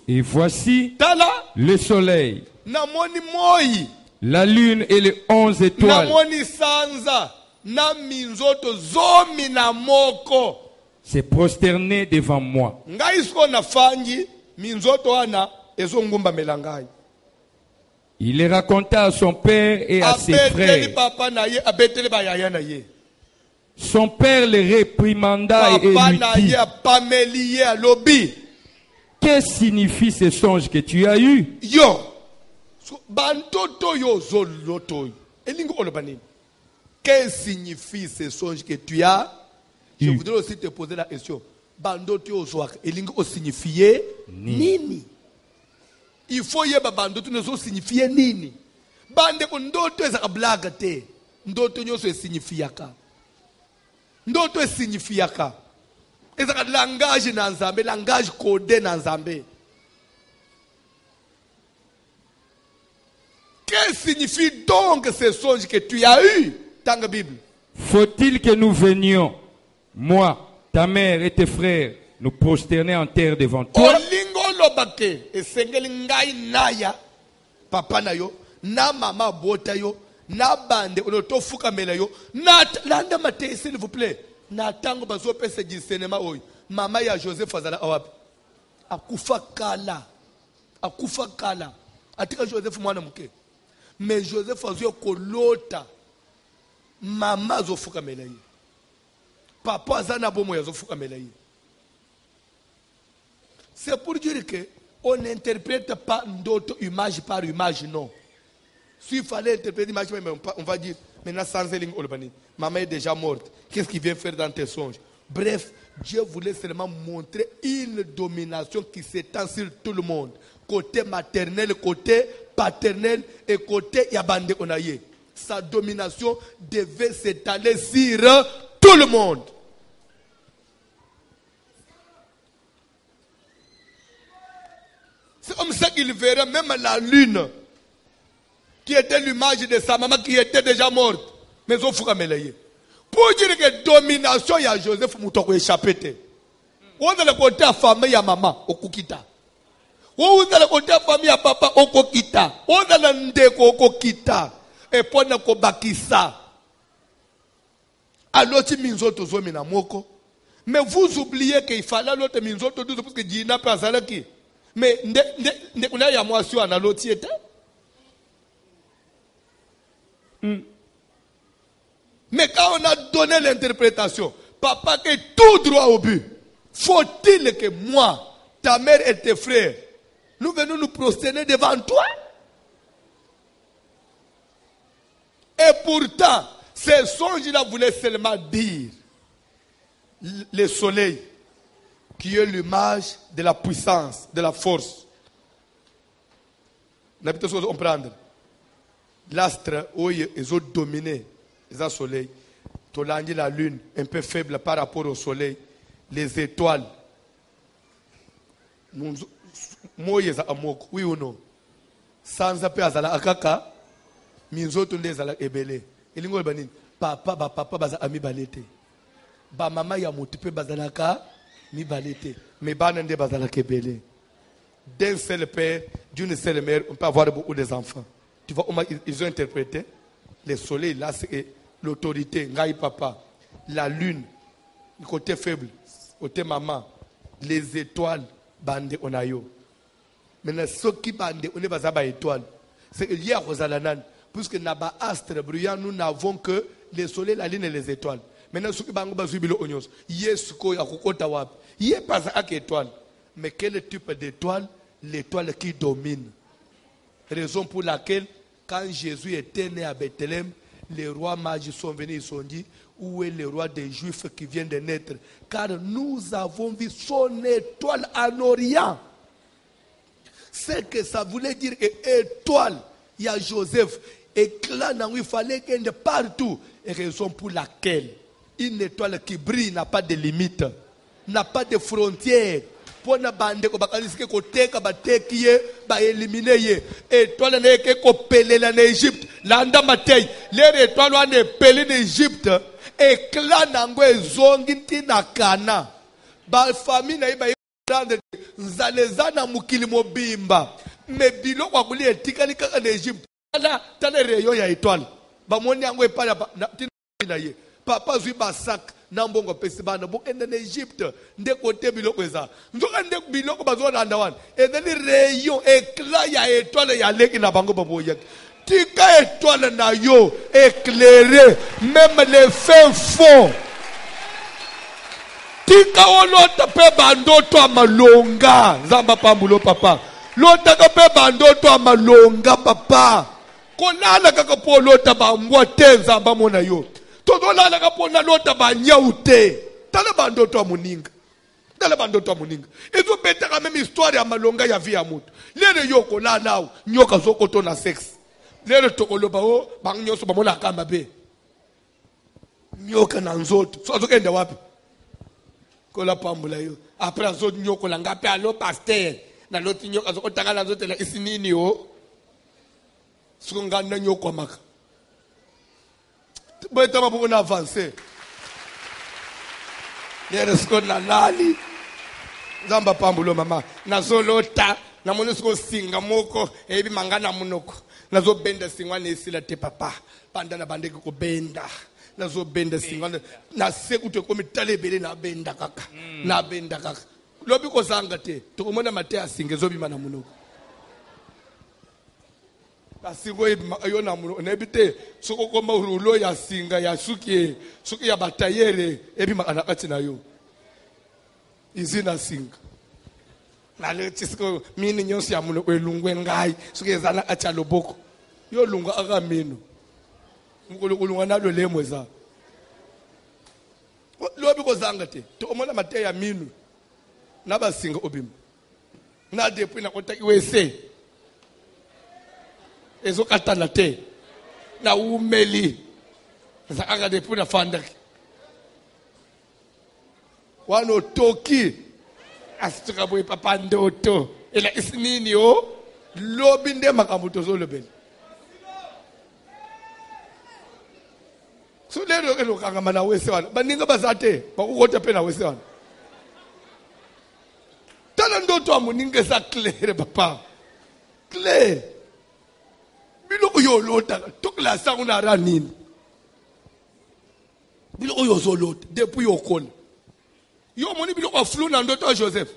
Et voici le soleil, la lune et les 11 étoiles s'est prosterné devant moi. Il les raconta à son père et à ses frères. Son père les réprimanda et lui dit, que signifie ce songe que tu as eu? Que signifie ce songe que tu as? Je voudrais aussi te poser la question. Bandoto signifier nini? Il faut y avoir bandoto ne signifier nini? Bande ndoto eza blague te. Ndoto nyoso signifiaka. Ndoto signifiaka. Eza langage na Nzambe, langage codé na Nzambe. Que signifie donc ce songe que tu as eu dans la Bible? Faut-il que nous venions, moi, ta mère et tes frères, nous prosterner en terre devant toi? Papa na yo, na mama bota yo, na bande onoto fuka mela yo, na landa mate s'il vous plaît. Na tango bazo pese discernement oy. Mama ya Joseph azala awapi? Akufa kala. Akufa kala. Atika Joseph mwana muke. Mais Joseph azo kolota. Mama zo fuka mela yi. Papa azana bomo ya zo fuka mela yi. C'est pour dire que on n'interprète pas d'autres images par image, non. S'il fallait interpréter l'image, on va dire, maintenant sans Eling Olbani, maman est déjà morte. Qu'est-ce qu'il vient faire dans tes songes? Bref, Dieu voulait seulement montrer une domination qui s'étend sur tout le monde. Côté maternel, côté paternel et côté Yabande Onaye. Sa domination devait s'étaler sur tout le monde. C'est comme ça qu'il verrait même la lune, qui était l'image de sa maman qui était déjà morte. Mais il faut qu'elle pour dire que domination, il y a Joseph Moutoko échappé. On a le côté à famille à maman, au Kukita. On a le côté à famille à papa, au Kokita. On a le ndeko au Kokita. Et pour ne pas bakisa. Alors, tu minzoto zomina moko. Mais vous oubliez qu'il fallait l'autre minzoto douze parce que Dina pas zalaki. Mais on a ya moi sur un autre était. Mais quand on a donné l'interprétation, papa est tout droit au but. Faut-il que moi, ta mère et tes frères, nous venons nous prosterner devant toi? Et pourtant, ces songes-là voulaient seulement dire le soleil, qui est l'image de la puissance, de la force. On peut comprendre. L'astre, où ils ont dominé le soleil. Tolandi la lune, un peu faible par rapport au soleil. Les étoiles. Moïse amok, oui ou non? Sans appeler azala akaka, minzoto ndezala ebele. Elingo banin, papa baza ami balete. Ba mama ya motipe bazalaka mi balete. Mais banende bazalaka ebele. D'un seul père, d'une seule mère, on peut avoir beaucoup d'enfants. Tu vois, ils ont interprété le soleil, là, c'est l'autorité, ngai papa, la lune, le côté faible, côté maman, les étoiles, bande onayo. Maintenant, ceux qui bande, on est pas étoiles. C'est hier aux alanan, puisque naba astre brillant, nous n'avons que le soleil, la lune et les étoiles. Maintenant, ceux qui bande bazubilo onyos, yes ko ya kokota wap, yé pas à étoile. Mais quel type d'étoile? L'étoile qui domine. Raison pour laquelle, quand Jésus était né à Bethléem, les rois mages sont venus, ils sont dit, où est le roi des Juifs qui vient de naître? Car nous avons vu son étoile en Orient. C'est que ça voulait dire étoile. Il y a Joseph. Éclat, il fallait qu'il y ait partout. Et raison pour laquelle une étoile qui brille n'a pas de limite, n'a pas de frontières. Pona bande ko bakaliske ko teka batekiye ba éliminer ye étoile na ke ko pelela na Égypte landa matei les étoiles wana epeli na Égypte éclat nango ezongi ntina kana ba famille na iba rendre nzaleza na mukili mobimba me biloko akuli etikali kaka na Égypte tala rayon ya étoile ba moni yango epala na ye papa zui ba sac nambongo pesi bana bokende na Égypte nde kote biloko eza nzoka nde biloko bazolanda wana ezali rayon éclat ya étoile ya leki na bango baboya tika étoile na yo éclairé même les fins fonds tika olota pe bandoto amalonga nzamba pambulo papa lota ka pe bandoto amalonga papa kolala kaka po lota bambwa te nzamba mona yo tozola la kapona lota banyaute tala bandoto wa muninga ezo betaka même histoire ya malonga ya vie ya mutu lele yoko la nao nyoka zoko to na sex lele tokoloba o bangnyoso bamona kamba be nyoka na nzoto so azokenda wapi kola pambula yo après azo nyoko la ngapi alo pasteur na loti nyoka zoko takala zote la isinini o sukungana nyoko maka Beta mabuko na avancer. Yere sko na lali. Zamba pambulo mama. Nazolota na monusko singa moko ebi mangana munoko. Nazo benda singwa nesila te papa. Panda na bandeke ko benda. Nazo benda singwa na sekute ko mitalebele na benda kaka. Na benda kaka. Lobi ko zanga te. Tokomona mate asinge zobi mana munoko. Asingo yo na muno nebite soko koma urulo ya singa ya suki ya batayere ebi makanakati na yo izina singa na le tisiko mini nyonso ya muno kwelungwe ngai suki ezana acha loboko yo lunga akamino ngolunga nalo lemweza lobi ko zanga te to omona mate ya minu naba singa obim na depuis na kota iwese ezo katana te na umeli zakaka depuis na fandaki wano toki asituka boy papa ndoto ela isinini o lobi nde makambo tozolobela so lero ke lokanga mana wese wana baninga bazate bakukota pe na wese wana tala ndoto amuninga sa clair papa clair biloko yo lota tokla sa una ranini biloko yo zolota depuis yo kola yo moni biloko flou na ndoto Joseph.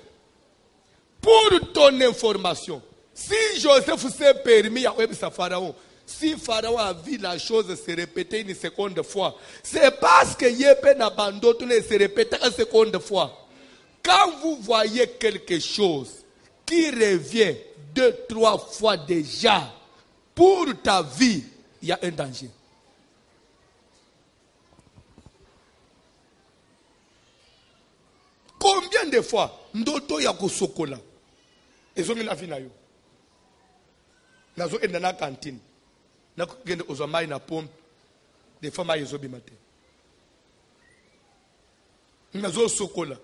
Pour ton information, si Joseph s'est permis à webisa Pharaon, si Pharaon a vu la chose se répéter une seconde fois, c'est parce que Yépe n'a pas d'autre se répéter une seconde fois. Quand vous voyez quelque chose qui revient 2-3 fois déjà pour ta vie, il y a un danger. Combien de fois ndoto ya kosokola ezongi na vina yo nazo enda na cantine na kugende ozamai na pompe des fois ma yezo bimate nazo sokola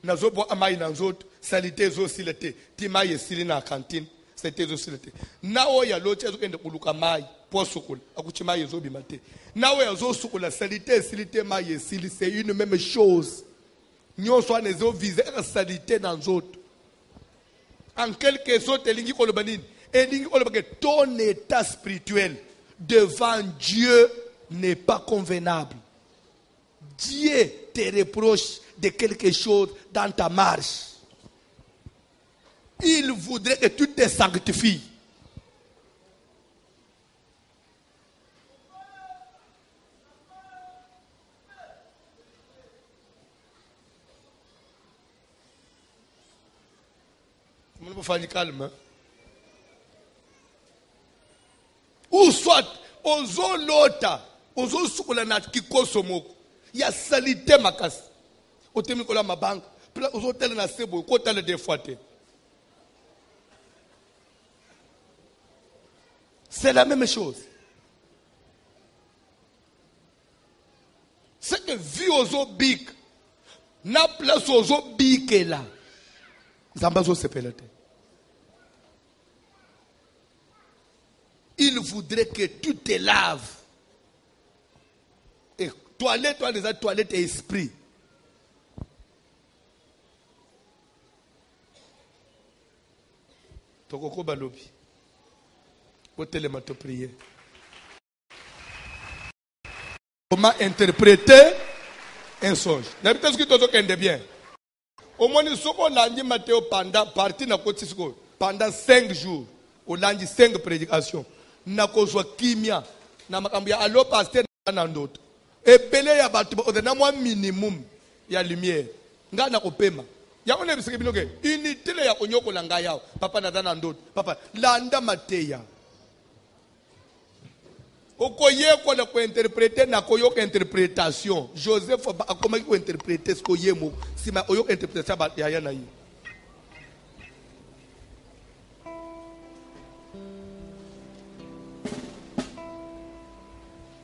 nazo bo amai na nzoto salite zo silete ti mai esili na cantine salite zo silete nawo ya loche zo kende kuluka mai po sokola akuchi mai yezo bimate nawo ya zo sokola salite silite mai esili, c'est une même chose. Nous sommes les autres visés à la saleté dans les autres. En quelque sorte, ton état spirituel devant Dieu n'est pas convenable. Dieu te reproche de quelque chose dans ta marche. Il voudrait que tu te sanctifies. Il faut calme. Ou soit, ozo lota, ozo sukola na kikoso moko. Ya salité makas. Otemi kola ma banque, puis ozo tele na sebo, ko tele des fois te. C'est la même chose. C'est que vie ozo big, na place ozo big là. Zambazo sepelete. Il voudrait que tu te laves. Et toilette, toi, les toilettes et esprit. Tokoko balobi. Otelema te prier. Comment interpréter un songe? N'habitez ce que tu as bien. Au moins, nous sommes lundi Matthieu pendant 5 jours. Au lundi 5 prédications. Na kozwa kimia na makambo ya allo pasteur na ndoto ebele ya bato na mwa minimum ya lumière nga na kopema ya ona bisike binoke unité ya konyokola nga yao papa na ndoto papa landa mateya okoye ko na ko interpréter na koyoka interprétation Joseph akomaki ko interpréter ce koye mo sima oyoka interprétation ba ya na yi.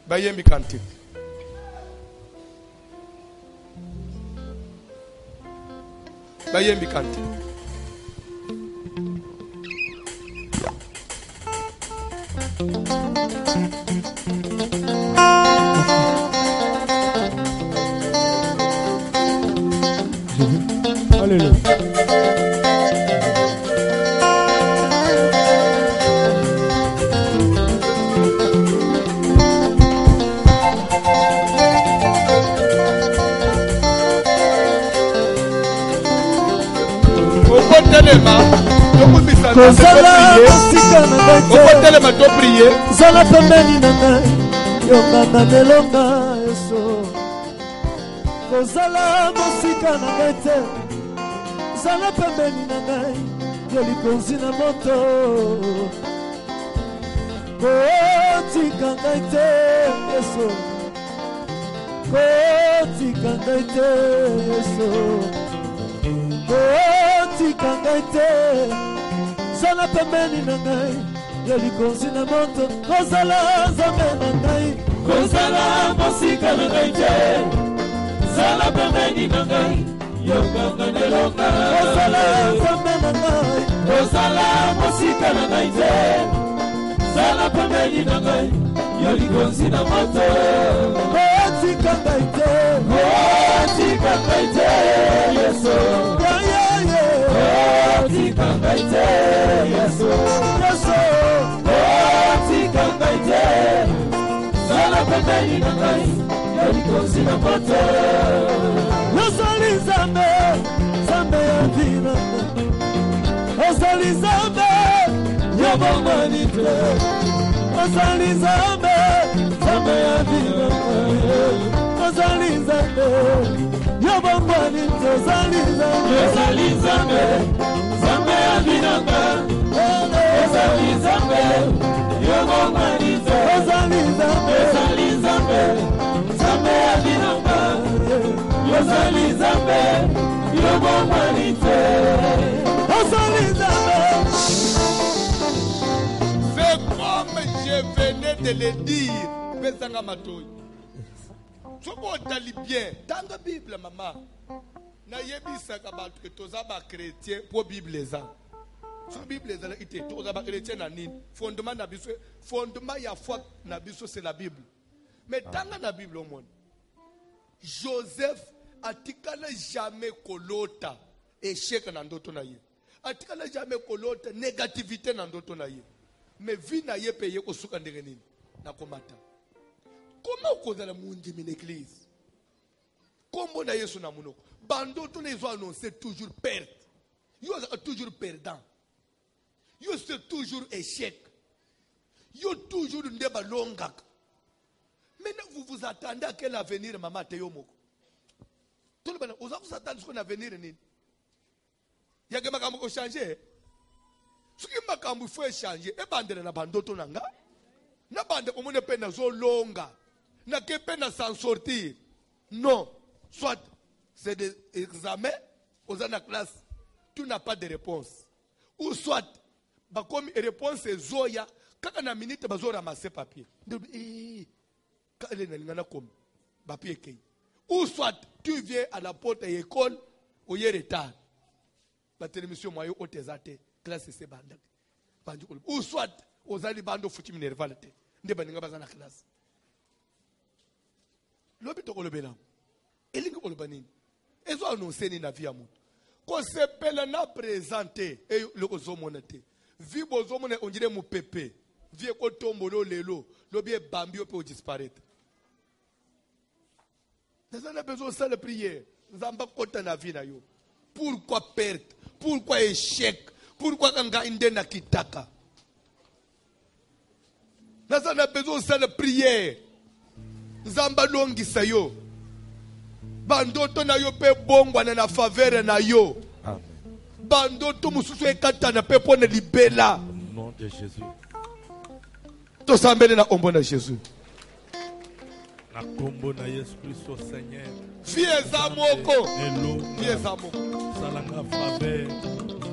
Bayembi kantik. Bayembi kantik. Alléluia. Zala pembeni na ngai yokanga nelonga eso kozala mosika na ngai te zala pembeni na ngai yo likonzi na moto kotika ngai te eso kotika ngai te eso kotika ngai te zala pembeni na ngai yo likonzi na moto kozala nzambe na ngai kozala mosika na ngai te zala pembeni na ngai yokanga nelonga kozala nzambe na ngai kozala mosika na ngai te zala pembeni na ngai yo likonzi na moto kotika ngai te yeso kotika ngai te yeso zala pembeni na ngai yo likonzi na moto ozali nzambe nzambe ya vina ozali nzambe ya bomoni te ozali nzambe nzambe ya vina ozali nzambe Yobongwani tozaliza Zambe abinanga tozaliza Yobongwani tozaliza Zambe abinanga tozaliza Yobongwani tozaliza. C'est comme je venais de le dire. Pesanga matoi. Somo tali bien. Dans la Bible, maman. Na yebisa ka ba que toza ba chrétien pour Bible za. Sur Bible za ite toza ba chrétien na nini? Fondement na biso, fondement ya foi na biso c'est la Bible. Mais dans la Bible au monde. Joseph atikala jamais kolota échec na ndoto na ye. Atikala jamais kolota négativité na ndoto na ye. Mais vie na ye payé ko suka ndenge nini na komata. Comment kozala munji min église? Comment na Yesu na munoko? Bando to les annoncer toujours perte. Yo toujours perdant. Yo c'est toujours échec. Yo toujours ndeba longa. Maintenant vous vous attendez à quel avenir maman te yomoko? Tout le monde vous attendez ce qu'on avenir nini? Ya ke makambo ko changer. Ce qui makambo faut changer e bandela na bandoto nanga. Na bande omone pena zo longa. Na ke pena s'en sortir. Non. Soit c'est des examens aux en classe, tu n'as pas de réponse. Ou soit bah comme réponse est zoya, quand on a minute bazo ramasser papier. Ou soit tu viens à la porte de l'école ou y retard. La télévision moyen au tezate classe c'est bande. Ou soit aux ali bando futi minervalite. Ndeba ninga bazana classe. Lobito ko lobela. Elingi ko lobanini. Ezo annoncer ni na vie amutu. Ko sepela na présenter e le ozomonete. Vi bozomone on dirait mu pepe. Vie ko tombolo lelo, lobi e bambi o peut disparaître. Nous avons besoin de ça de prière. Nous avons pas compté na vie na yo. Pourquoi perte? Pourquoi échec? Pourquoi kanga indena kitaka? Nous avons besoin de ça de prière. Nous avons longisa yo. Bandoto na yo pe bongwa na faveur na yo. Amen. Bandoto mususu ekata na pe pone libela. Au nom de Jésus. To sambele na ombo na Jésus. Na kombo na Yesu Christ Seigneur. Fieza moko. Fieza moko. Salanga faveur.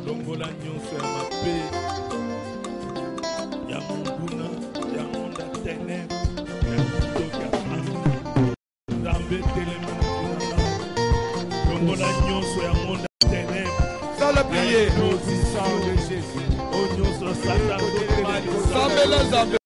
Longola nyonso ya mape. Ya munguna, ya monda tene. Ya kutoka amu. Zambe telemo. Longola nyonso ya monda tene. Sans la prière. Au sang de Jésus. Au nyonso Satan. Zambe la zambe.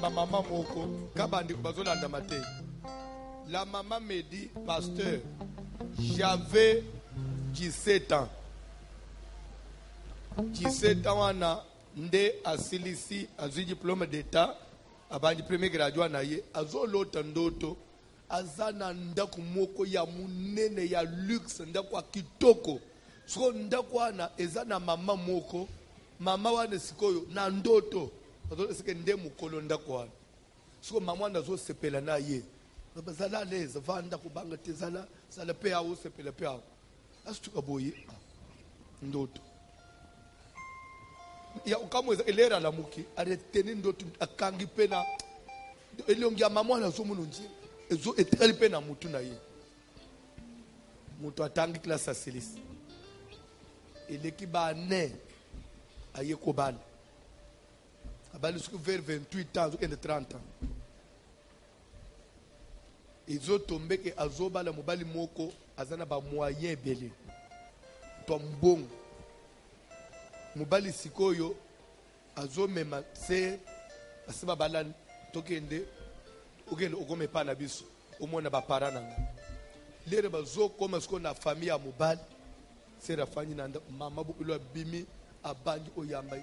Maman moko kabandi bazolanda mate. La maman me dit, pasteur, j'avais 17 ans. 17 ans wana nde asilisi azwi diplôme d'état abandi premier graduat na ye azolota ndoto azana ndako moko ya munene ya luxe ndako ya kitoko. So ndako wana ezana mama moko, mama wana sikoyo na ndoto azoleseke nde mukolo ndako wana. So mama wana azosepela na ye. Bazala leza vanda kubanga tezala sala pe awo sepela pe awo. Asituka boye ndoto. Ya ukamweza elera la muki areteni ndoto akangi pena elongi ya mama wana zomuno nji ezo eteli pena mutu na ye. Mutu atangi klasa silisi. Eleki ba ne aye kobala. Abali suku vers 28 ans ou 30 ans. Izo tombe ke azoba la mobali moko azana ba moyen belé. Tombong. Mobali sikoyo azomema se asiba balan tokende ogende okome pa na biso omona ba parana nga. Lere bazo koma siko na famille ya mobali sera fanyi na mama bu ilo bimi abangi oyamba.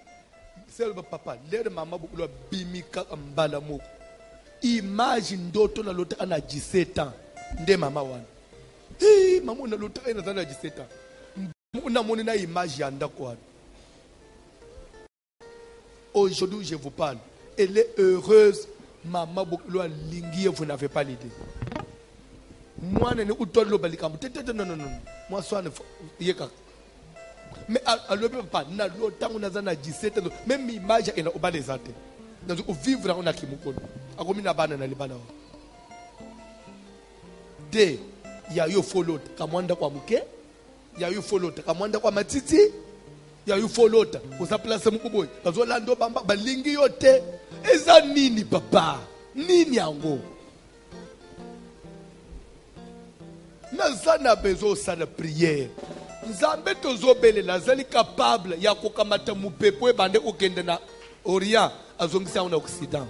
Sera ba papa lere mama bu ilo bimi ka mbala moko. Imagine ndoto na lota ana 17 ans nde mama wana. Mama na lota ina zana 17 ans. Una moni na image ya ndako wana. Aujourd'hui je vous parle. Elle est heureuse. Maman Boklo lingi, vous n'avez pas l'idée. Moi ne utol lo balikam. Non. Moi soit ne yeka. Mais à le papa na lota on a zana 17 ans. Même image ina obalezate. Dans au vivre on a kimukono. Akomina bana na libana. De ya yo follow kamwanda kwa muke. Ya yo follow kamwanda kwa matiti. Ya yu folota usa place mukuboy bazolando bamba balingi yote eza nini papa nini yango nazana bezo sala prière nzambe tozobele lazali capable ya kokamata mupepo bande okende na orient azongisa na occident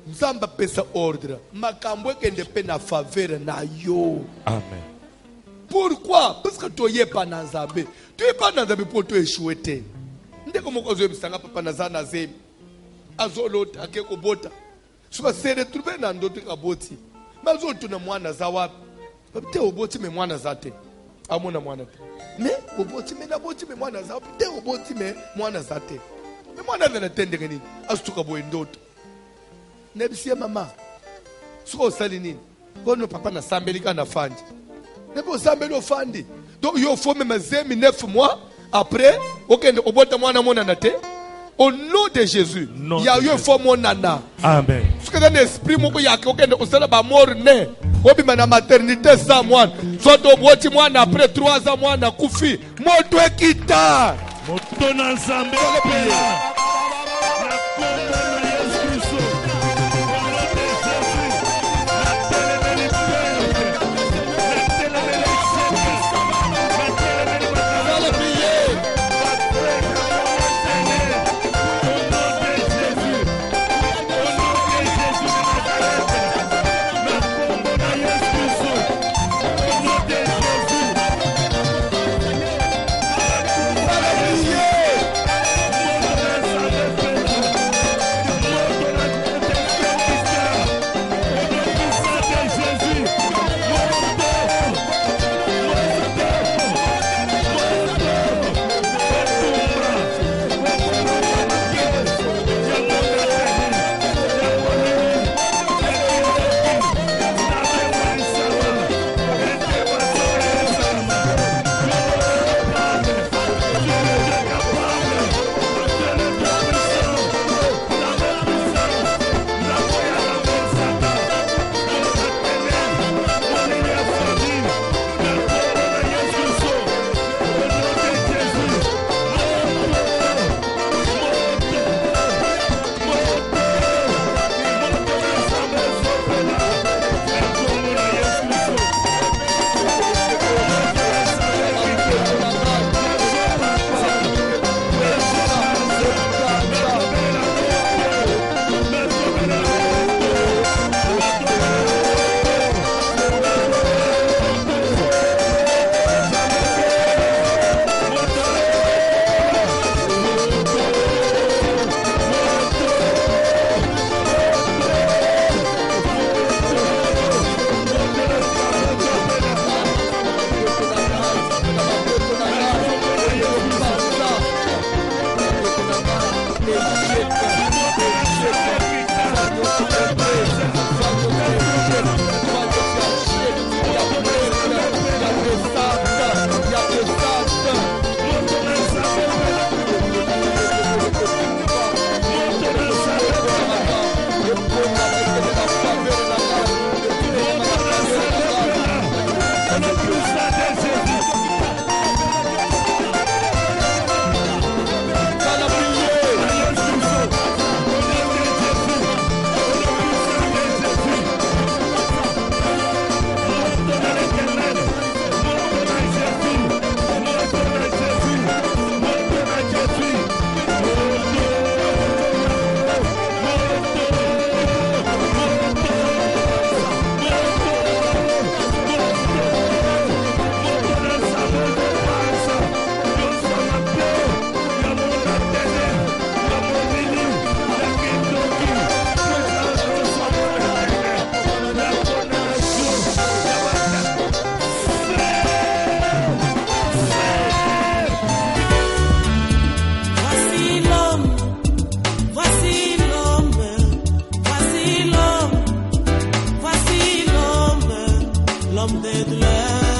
nzamba pesa ordre makambo ekende pe na faveur na yo. Amen. Pourquoi? Parce que tu n'es pas dans Zambé. Tu n'es pas dans Zambé pour te échouer. Ndé comme quand je me sens papa na zana zem. Azolot akeko bota. Soit se retrouver dans d'autres kaboti. Mais azolot na mwana zawa. Te oboti me mwana zate. Amona mwana. Mais oboti me na boti me mwana zawa. Te oboti me mwana zate. Me mwana na tende nini? Astuka boy ndoto. Nebisia mama. Soko sali nini? Kono papa na sambelika na fanji. Nebo sambelo fandi. Donc yo faut même 9 mois après okende obota mwana mona na te. Au nom de Jésus, il y a eu un faux nana. Amen. Parce que dans l'esprit, il y a quelqu'un qui est mort né. Obi na maternité sans moi. Soit au bout de moi après 3 ans moi na kufi. Moi dois quitter. Motona Nzambe. l'homme de douleur.